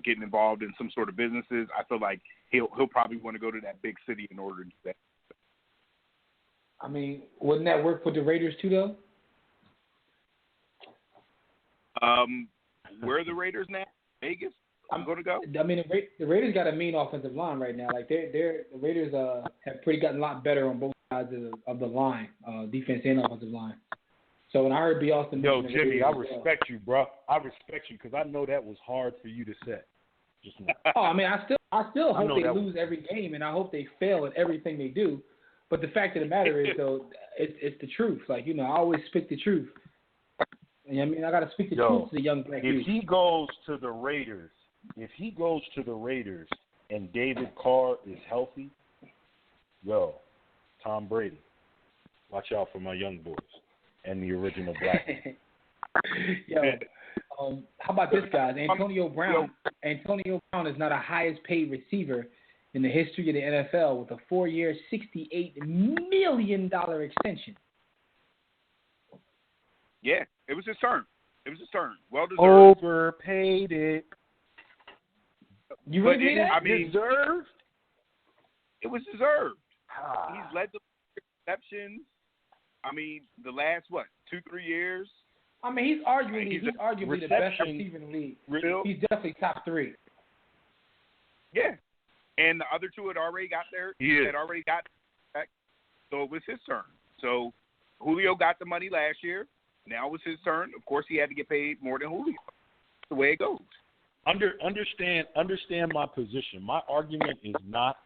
getting involved in some sort of businesses. I feel like he'll probably want to go to that big city in order to do that. Wouldn't that work for the Raiders too, though? Where are the Raiders now? Vegas? I'm going to go. The Raiders got a mean offensive line right now. Like the Raiders have gotten a lot better on both sides of the line, defense and offensive line. So when I heard B. Austin, Jimmy, I respect you, bro. I respect you because I know that was hard for you to say. Just now. I still hope they lose every game, and I hope they fail at everything they do. But the fact of the matter is, though, it's the truth. Like, I always speak the truth. I got to speak the truth to the young black youth. If he goes to the Raiders and David Carr is healthy, Tom Brady, watch out for my young boys and the original black. How about this, guys? Antonio Brown. Antonio Brown is now the highest paid receiver in the history of the NFL with a 4-year, $68 million extension. Yeah, it was his turn. Well deserved. Overpaid it. You really mean that? Deserved? It was deserved. He's led the receptions. The last, 2-3 years? He's arguably the best receiver in the league. He's definitely top 3. Yeah. And the other two had already got there. Had already got back. So it was his turn. So Julio got the money last year. Now it was his turn. Of course, he had to get paid more than Julio. That's the way it goes. Understand my position. My argument is not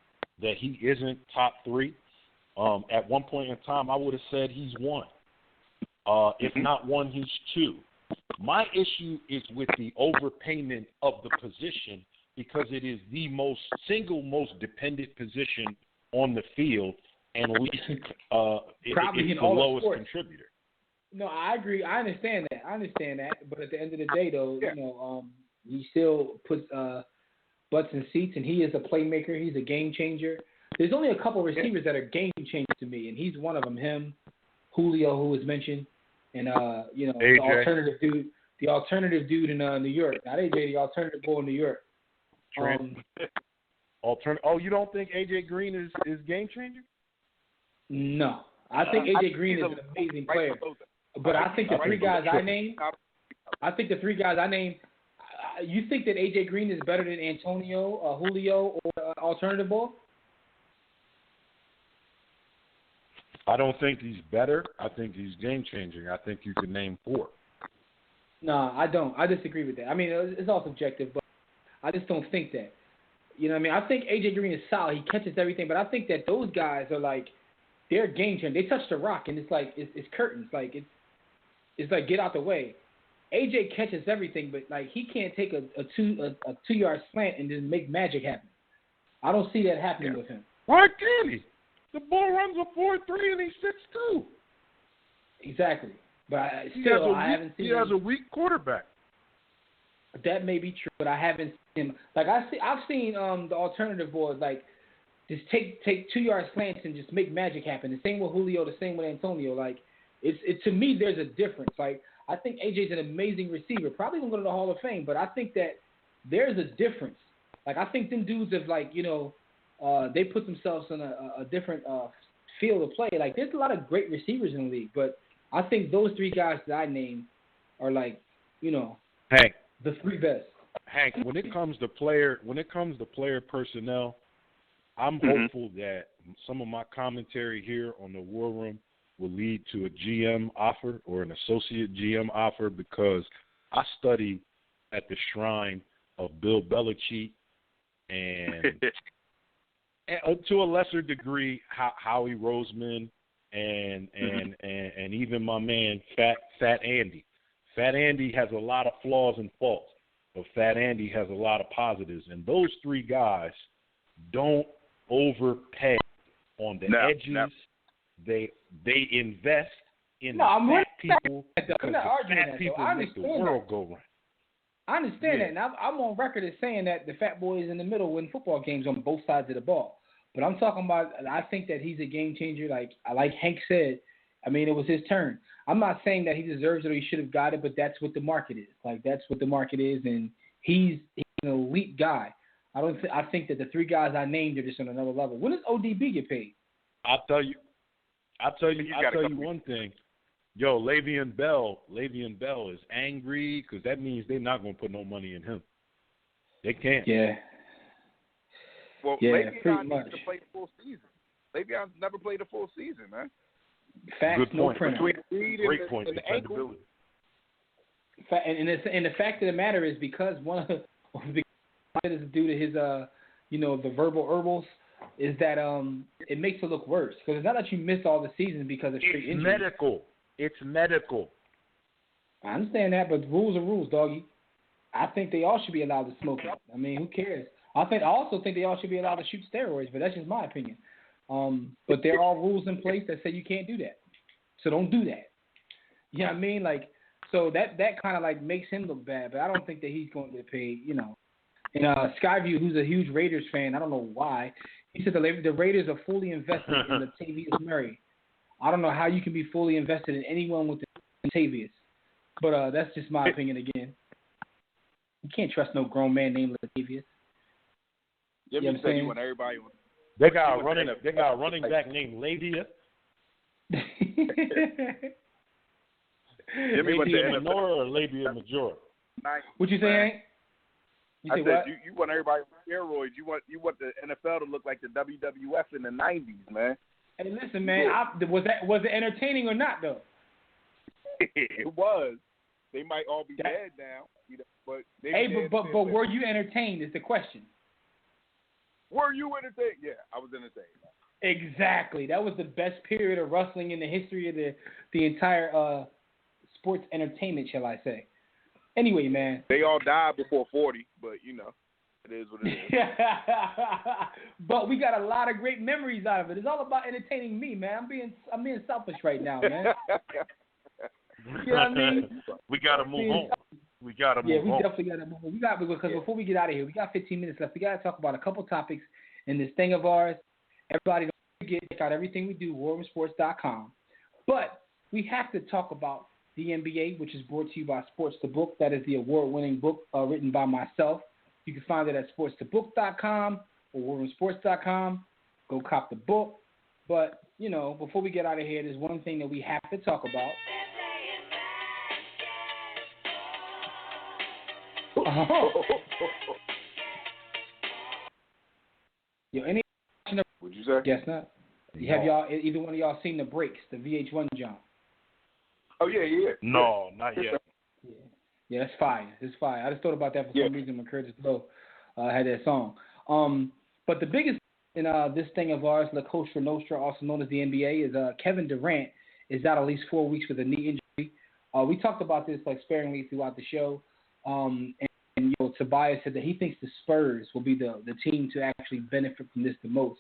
that he isn't top 3. At one point in time, I would have said he's 1. If not 1, he's 2. My issue is with the overpayment of the position because it is the single most dependent position on the field and least probably it's the lowest contributor. No, I agree. I understand that. But at the end of the day, though, he still puts butts in seats, and he is a playmaker. He's a game changer. There's only a couple of receivers that are game changers to me, and he's one of them. Him, Julio, who was mentioned, and the alternative dude in New York. Not AJ, the alternative boy in New York. You don't think AJ Green is game changer? No, I think AJ Green is an amazing player. But I think the three guys I named. You think that AJ Green is better than Antonio, Julio, or alternative ball? I don't think he's better. I think he's game changing. I think you can name 4. No, I don't. I disagree with that. It's all subjective, but I just don't think that. You know what I mean? I think AJ Green is solid. He catches everything, but I think that those guys are they're game changers. They touch the rock, and it's curtains. It's like get out the way. AJ catches everything, but he can't take a 2-yard slant and just make magic happen. I don't see that happening with him. Why can't he? The boy runs a 4.3 and he's 6'2". Exactly. But He haven't seen him. has a weak quarterback. That may be true, but I haven't seen him. Like I've seen the alternative boards, like just take 2-yard slants and just make magic happen. The same with Julio, the same with Antonio. Like it's to me, there's a difference. Like I think AJ's an amazing receiver, probably gonna go to the Hall of Fame, but I think that there's a difference. Like I think them dudes have they put themselves in a different field of play. Like there's a lot of great receivers in the league, but I think those 3 guys that I named are Hank, the 3 best. Hank, when it comes to player personnel, I'm hopeful that some of my commentary here on the War Room will lead to a GM offer or an associate GM offer, because I study at the shrine of Bill Belichick and to a lesser degree Howie Roseman and even my man Fat Andy. Fat Andy has a lot of flaws and faults, but Fat Andy has a lot of positives. And those 3 guys don't overpay on the edges. No. They invest in fat people, because I'm the not arguing fat that, people though. make the world go round. I understand that, and I'm on record as saying that the fat boys in the middle win football games on both sides of the ball. But I'm talking about, I think that he's a game changer. Like Hank said, I mean, it was his turn. I'm not saying that he deserves it or he should have got it, but that's what the market is. Like, that's what the market is, and he's an elite guy. I think that the 3 guys I named are just on another level. When does ODB get paid? I'll tell you one thing. Yo, Le'Veon Bell is angry because that means they're not going to put no money in him. They can't. Yeah. Well, yeah, Le'Veon needs to play the full season. Le'Veon's never played a full season, man. Facts, good no point. printer. Great point. Dependability. And the fact of the matter is, because one of the is due to his the verbal herbals, is that it makes it look worse, because it's not that you miss all the season because of straight injuries. It's medical. I understand that, but rules are rules, doggy. I think they all should be allowed to smoke it. I mean, who cares? I also think they all should be allowed to shoot steroids, but that's just my opinion. But there are rules in place that say you can't do that, so don't do that. You know what I mean? Like, so that kind of like makes him look bad, but I don't think that he's going to get paid. And Skyview, who's a huge Raiders fan, I don't know why, he said the Raiders are fully invested in Latavius Murray. I don't know how you can be fully invested in anyone with Latavius, but that's just my opinion again. You can't trust no grown man named Latavius. You know what I'm saying? You want everybody. They got a running back named Labia. Labia minora or labia majora? What you saying? You say what? You want everybody on steroids. You want the NFL to look like the WWF in the '90s, man. Hey, listen, man. Was it entertaining or not, though? It was. They might all be dead now, but but were you entertained? Is the question. Were you entertained? Yeah, I was entertained. Exactly. That was the best period of wrestling in the history of the entire sports entertainment, shall I say. Anyway, man. They all died before 40, but, it is what it is. But we got a lot of great memories out of it. It's all about entertaining me, man. I'm being selfish right now, man. You know what I mean? We got to move on. We definitely got to move on. Because before we get out of here, we got 15 minutes left. We got to talk about a couple topics in this thing of ours. Everybody, don't forget, check out everything we do, warroomsports.com. But we have to talk about the NBA, which is brought to you by Sports to Book. That is the award-winning book written by myself. You can find it at sportstobook.com or warroomsports.com. Go cop the book. But, before we get out of here, there's one thing that we have to talk about. Any? What'd you say? Guess not. Have either one of y'all seen The Breaks, the VH1 jump? Oh yeah. No, not yet. Yeah, that's fire. It's fire. I just thought about that for some reason when Curtis Blow had that song. But the biggest in this thing of ours, La Cosa Nostra, also known as the NBA, is Kevin Durant is out at least 4 weeks with a knee injury. We talked about this sparingly throughout the show. And Tobias said that he thinks the Spurs will be the team to actually benefit from this the most.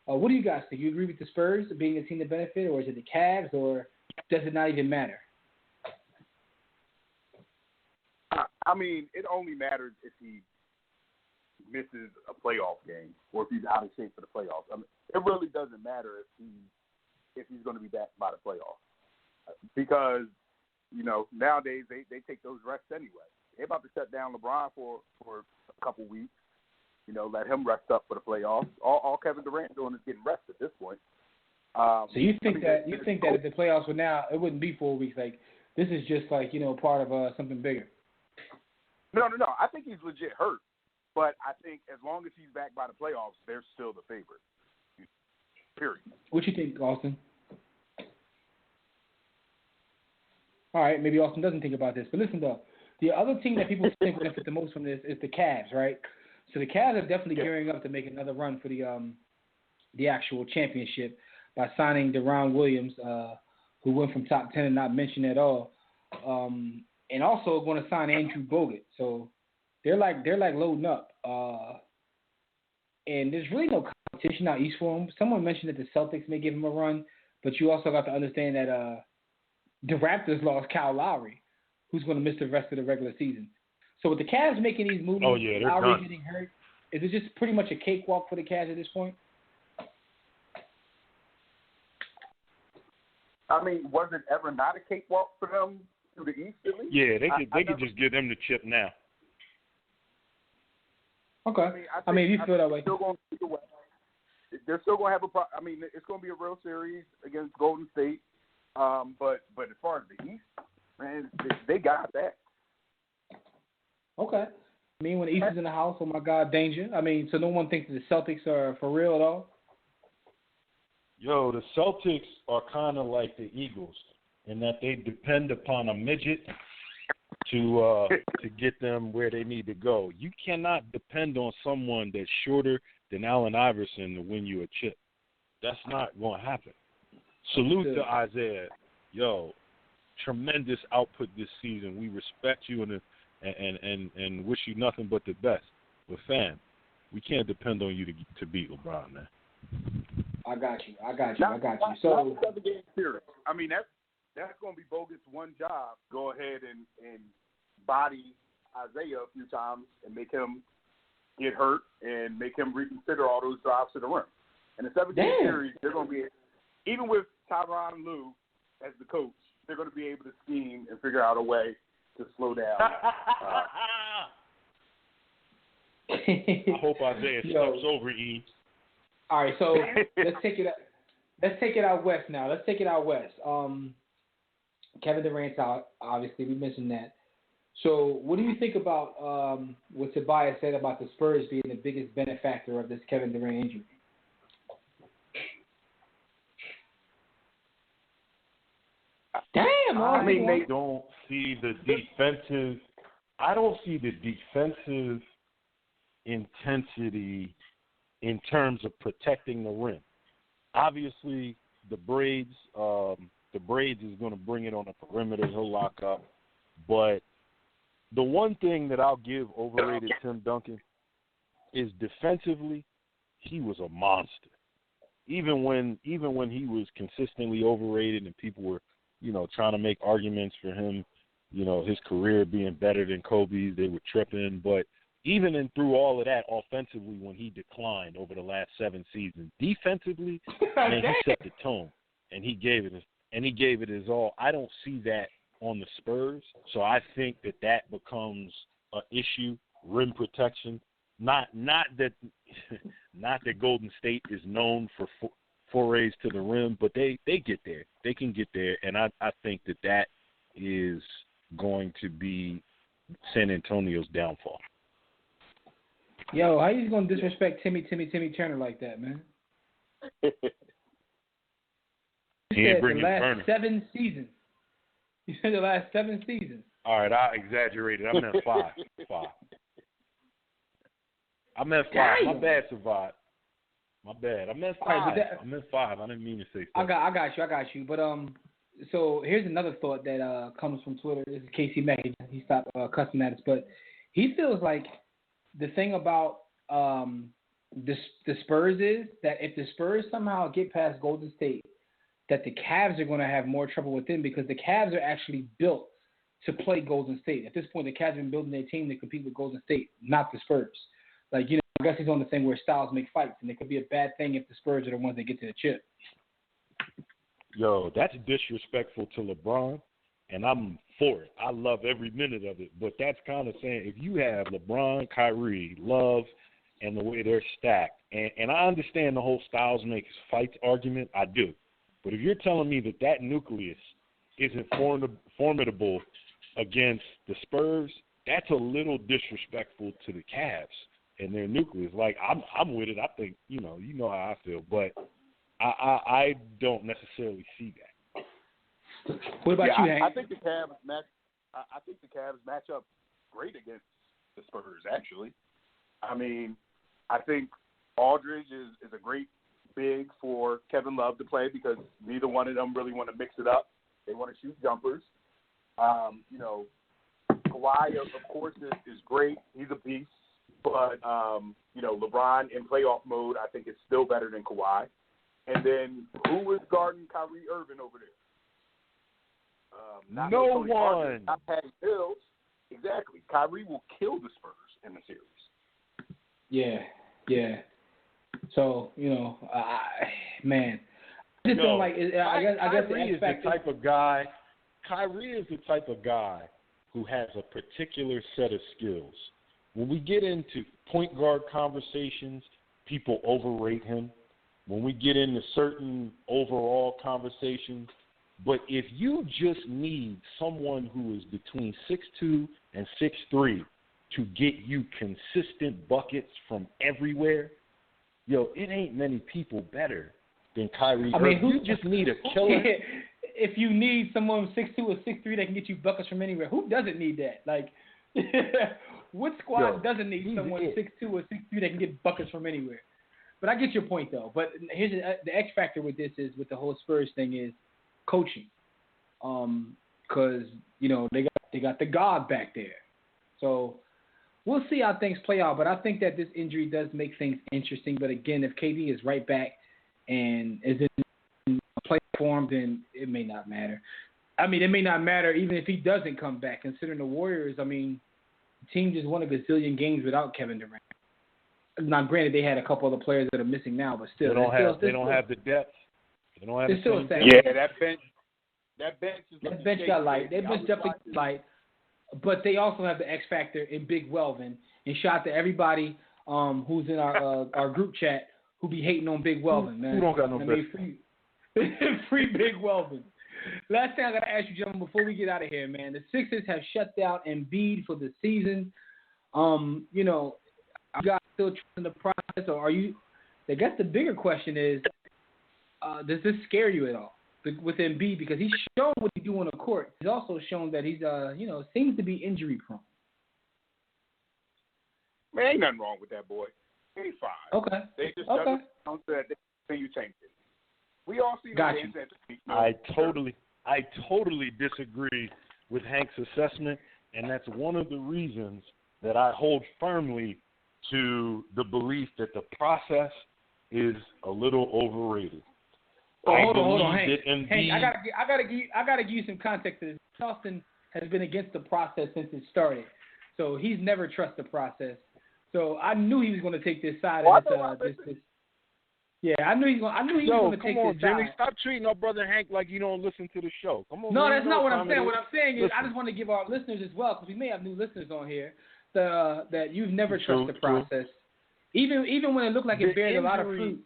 What do you guys think? You agree with the Spurs being a team to benefit, or is it the Cavs, or does it not even matter? I mean, it only matters if he misses a playoff game or if he's out of shape for the playoffs. I mean, it really doesn't matter if he's going to be back by the playoffs because nowadays they take those rests anyway. They're about to shut down LeBron for a couple weeks. Let him rest up for the playoffs. All Kevin Durant doing is getting rest at this point. So you think that if the playoffs were now, it wouldn't be 4 weeks. Like this is just like part of something bigger. No. I think he's legit hurt, but I think as long as he's back by the playoffs, they're still the favorite. Period. What you think, Austin? All right, maybe Austin doesn't think about this, but listen though, the other team that people think will benefit the most from this is the Cavs, right? So the Cavs are definitely gearing up to make another run for the actual championship by signing Deron Williams, who went from top 10 and not mentioned at all, and also going to sign Andrew Bogut. So they're like loading up, and there's really no competition out east for them. Someone mentioned that the Celtics may give him a run, but you also got to understand that the Raptors lost Kyle Lowry, who's going to miss the rest of the regular season. So with the Cavs making these moves, Lowry getting hurt, is it just pretty much a cakewalk for the Cavs at this point? I mean, was it ever not a cakewalk for them through the East, at least? Yeah, they could just give them the chip now. Okay. I mean, if you feel that way. They're still going to have a. I mean, it's going to be a real series against Golden State. But as far as the East, man, they got that. Okay. I mean, when the East is in the house, oh my God, danger. I mean, so no one thinks that the Celtics are for real at all? Yo, the Celtics are kind of like the Eagles in that they depend upon a midget to get them where they need to go. You cannot depend on someone that's shorter than Allen Iverson to win you a chip. That's not going to happen. Salute to Isaiah. Yo, tremendous output this season. We respect you and wish you nothing but the best. But fam, we can't depend on you to beat LeBron, man. I got you. So the game series. I mean that's going to be Bogut's one job. Go ahead and body Isaiah a few times and make him get hurt and make him reconsider all those drives to the rim. And the 7-game series, they're going to be, even with Tyronn Lue as the coach, they're going to be able to scheme and figure out a way to slow down. I hope Isaiah steps over E. All right, so let's take it out west now. Let's take it out west. Kevin Durant's out. Obviously, we mentioned that. So, what do you think about what Tobias said about the Spurs being the biggest benefactor of this Kevin Durant injury? Damn, I mean, they don't see the defensive. I don't see the defensive intensity in terms of protecting the rim. Obviously, the braids is going to bring it on the perimeter. He'll lock up. But the one thing that I'll give overrated Tim Duncan is defensively, he was a monster. Even when he was consistently overrated and people were, trying to make arguments for him, his career being better than Kobe's, they were tripping. But even through all of that, offensively, when he declined over the last 7 seasons, defensively, man, he set the tone and he gave it his all. I don't see that on the Spurs, so I think that becomes an issue. Rim protection, not that Golden State is known for forays to the rim, but they get there. They can get there, and I think that is going to be San Antonio's downfall. Yo, how you gonna disrespect Timmy Turner like that, man? He ain't bringing the last Turner. 7 seasons. You said the last 7 seasons. All right, I exaggerated. I meant 5. 5. I meant 5. Damn. My bad, Savad. My bad. I meant 5. I meant 5. I didn't mean to say 7. I got you. But so here's another thought that comes from Twitter. This is Casey Mack. He stopped cussing at us, but he feels like the thing about the Spurs is that if the Spurs somehow get past Golden State, that the Cavs are going to have more trouble with them because the Cavs are actually built to play Golden State. At this point, the Cavs have been building their team to compete with Golden State, not the Spurs. Like, you know, I guess he's on the thing where styles make fights, and it could be a bad thing if the Spurs are the ones that get to the chip. Yo, that's disrespectful to LeBron, and I'm for it. I love every minute of it, but that's kind of saying if you have LeBron, Kyrie, Love, and the way they're stacked, and I understand the whole styles make fights argument, I do. But if you're telling me that nucleus isn't formidable against the Spurs, that's a little disrespectful to the Cavs and their nucleus. Like, I'm with it. I think, you know how I feel, but I don't necessarily see that. What about you, Hank? I think the Cavs match up great against the Spurs, actually. I mean, I think Aldridge is a great big for Kevin Love to play because neither one of them really want to mix it up. They want to shoot jumpers. You know, Kawhi, of course, is great. He's a beast. But, you know, LeBron in playoff mode, I think, is still better than Kawhi. And then who is guarding Kyrie Irving over there? No one. Not Patty Mills. Exactly. Kyrie will kill the Spurs in the series. Yeah. So, you know, man, I just don't like. I guess Kyrie is the type of guy. Kyrie is the type of guy who has a particular set of skills. When we get into point guard conversations, people overrate him. When we get into certain overall conversations, but if you just need someone who is between 6'2" and 6'3" to get you consistent buckets from everywhere, yo, it ain't many people better than Kyrie. I mean, you just need a killer. If you need someone 6'2" or 6'3" that can get you buckets from anywhere, who doesn't need that? Like, what squad doesn't need someone 6'2" or 6'3" that can get buckets from anywhere? But I get your point, though. But here's the X factor with this is, with the whole Spurs thing, is coaching. Because, you know, they got the God back there. So we'll see how things play out. But I think that this injury does make things interesting. But again, if KD is right back and is in play form, then it may not matter. I mean, it may not matter even if he doesn't come back, considering the Warriors. I mean, the team just won a gazillion games without Kevin Durant. Now, granted, they had a couple other players that are missing now, but still, they don't have the depth. They don't have the still same. Yeah, that bench got light. That bench definitely light. But they also have the X factor in Big Welvin. And shout out to everybody who's in our group chat who be hating on Big Welvin, man. Who don't got no bench? Free Big Welvin. Last thing I got to ask you, gentlemen, before we get out of here, man, the Sixers have shut down Embiid for the season. You know, are you guys still trusting the process, or are you? I guess the bigger question is, does this scare you at all with Embiid? Because he's shown what he do on the court. He's also shown that he's, you know, seems to be injury prone. Man, ain't nothing wrong with that boy. He's fine. Okay. They just announced that they continue tanking. We all see the games at the peak. I totally disagree with Hank's assessment, and that's one of the reasons that I hold firmly to the belief that the process is a little overrated. Oh, hold on, Hank. Hank, I gotta give you some context to this. Charleston has been against the process since it started, so he's never trusted the process. So I knew he was going to take this side of this. Yeah, I knew he was going to take this side. Jimmy, stop treating our brother Hank like you don't listen to the show. Come on. No, that's not what I'm saying. What I'm saying is, I just want to give our listeners as well, because we may have new listeners on here, that you've never trusted the process, even when it looked like it bears a lot of fruit.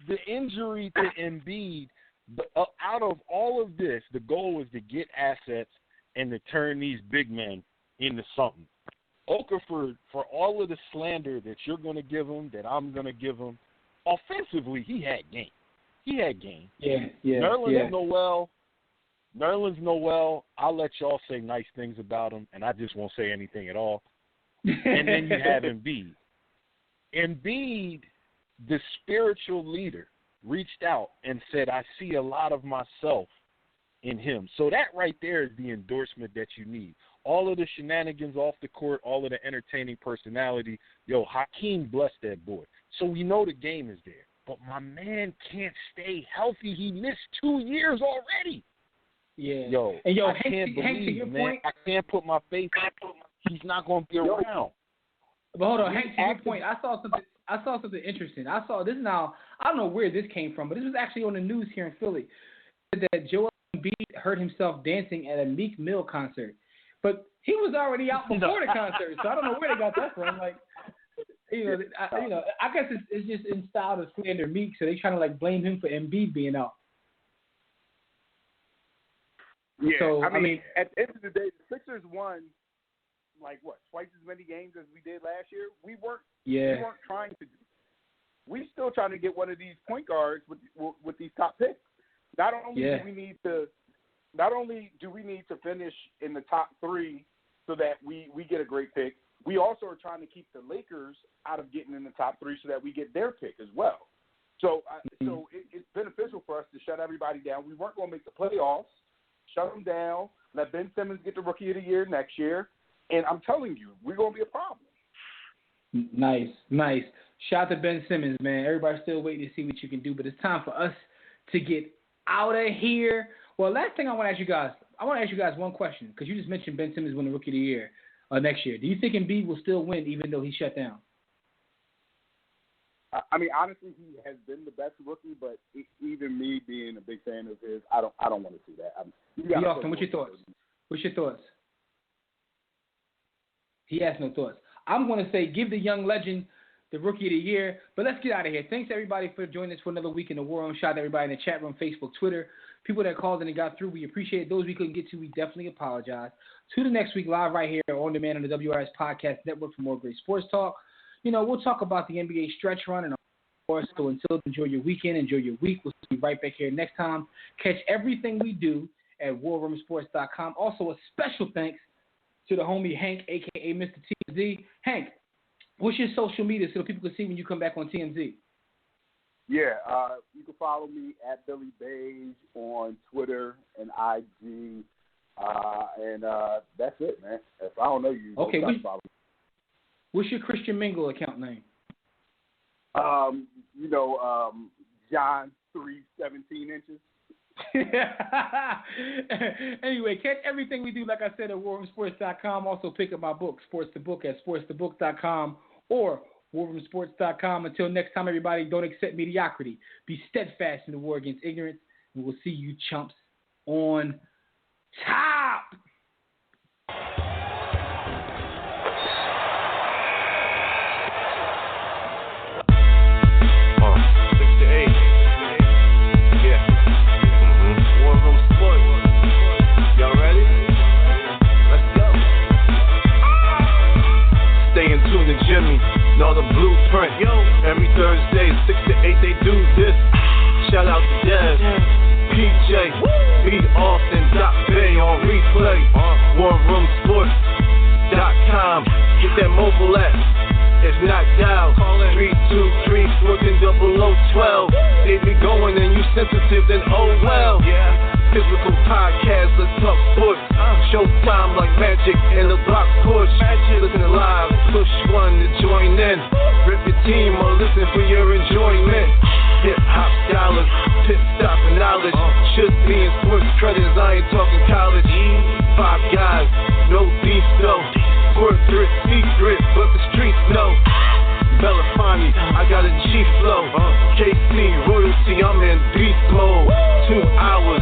The injury to Embiid, out of all of this, the goal was to get assets and to turn these big men into something. Okafor, for all of the slander that you're going to give him, that I'm going to give him, offensively, he had game. Yeah. Nerlens Noel, I'll let y'all say nice things about him, and I just won't say anything at all. And then you have Embiid. Embiid, the spiritual leader, reached out and said, I see a lot of myself in him. So that right there is the endorsement that you need. all of the shenanigans off the court, all of the entertaining personality. Yo, Hakeem blessed that boy. So we know the game is there. But my man can't stay healthy. He missed 2 years already. Yeah. Yo, and I Hank, can't believe, to your man. point, I can't put my faith. He's not going to be around. But hold on, Hank, to your point, I saw something interesting. I saw this now. I don't know where this came from, but this was actually on the news here in Philly. That Joel Embiid hurt himself dancing at a Meek Mill concert, but he was already out before the concert, so I don't know where they got that from. Like, I guess it's just in style to slander Meek, so they trying to like blame him for Embiid being out. Yeah, so, I mean, at the end of the day, the Sixers won twice as many games as we did last year. We weren't trying to. We still trying to get one of these point guards with these top picks. Not only do we need to finish in the top 3 so that we get a great pick, we also are trying to keep the Lakers out of getting in the top 3 so that we get their pick as well. So it's beneficial for us to shut everybody down. We weren't going to make the playoffs. Shut them down. Let Ben Simmons get the Rookie of the Year next year. And I'm telling you, we're going to be a problem. Nice. Shout out to Ben Simmons, man. Everybody's still waiting to see what you can do, but it's time for us to get out of here. Well, last thing I want to ask you guys one question, because you just mentioned Ben Simmons winning Rookie of the Year next year. Do you think Embiid will still win even though he's shut down? I mean, honestly, he has been the best rookie, but even me being a big fan of his, I don't want to see that. Austin, what's your thoughts? He has no thoughts. I'm going to say give the young legend the Rookie of the Year, but let's get out of here. Thanks, everybody, for joining us for another week in the War Room. Shout out to everybody in the chat room, Facebook, Twitter, people that called in and got through. We appreciate it. Those we couldn't get to, we definitely apologize. To the next week, live right here on demand on the WRS Podcast Network for more great sports talk. We'll talk about the NBA stretch run and course. So until enjoy your weekend, enjoy your week. We'll see you right back here next time. Catch everything we do at warroomsports.com. Also, a special thanks to the homie Hank, a.k.a. Mr. TMZ. Hank, what's your social media so people can see when you come back on TMZ? Yeah, you can follow me at Billy Beige on Twitter and IG. And that's it, man. If I don't know you, okay, follow me. What's your Christian Mingle account name? John 317 inches. Anyway, catch everything we do, like I said, at warroomsports.com. Also pick up my book, Sports the Book, at sportsthebook.com or warroomsports.com. Until next time, everybody, don't accept mediocrity. Be steadfast in the war against ignorance, and we'll see you chumps on top. Jimmy, know the blueprint. Every Thursday, 6 to 8, they do this. Shout out to Dev, PJ, B. Austin, Doc Bay on replay. warroomsports.com. Get that mobile app. It's knocked out. 323-140012. They be going and you sensitive, then oh well. Physical podcast, let's talk sports. Showtime like magic in the block push. Listen live, push one to join in. Rip your team or listen for your enjoyment. Hip hop scholars, pit stop and knowledge. Should be in sports credits, I ain't talking college. 5 guys, no beef though. Corporate secret, but the streets know. Belafonte, I got a G flow. KC, royalty, I'm in beast mode. 2 hours,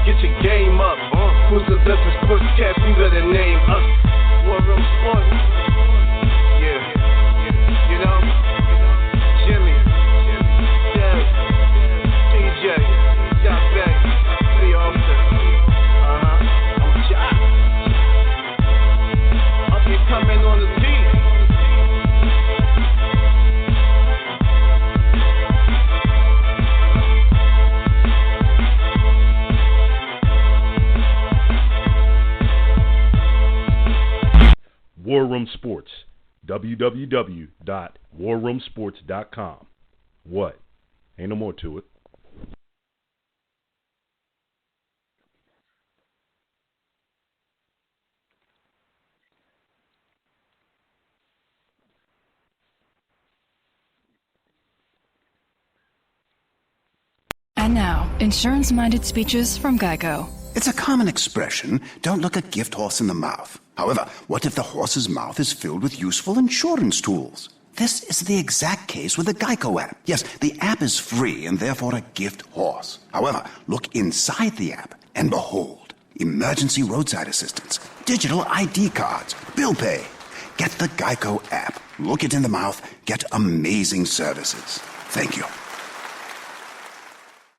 get your game up. Who's the best in sportscast? You better name us. War Room Sports. Yeah. You know? Jimmy. Dev. PJ. Doc Bay. Lee Austin. I'm Jock. Up and coming on the team. War Room Sports. www.warroomsports.com. What? Ain't no more to it. And now, insurance-minded speeches from Geico. It's a common expression, don't look a gift horse in the mouth. However, what if the horse's mouth is filled with useful insurance tools? This is the exact case with the Geico app. Yes, the app is free and therefore a gift horse. However, look inside the app and behold, emergency roadside assistance, digital ID cards, bill pay. Get the Geico app. Look it in the mouth, get amazing services. Thank you.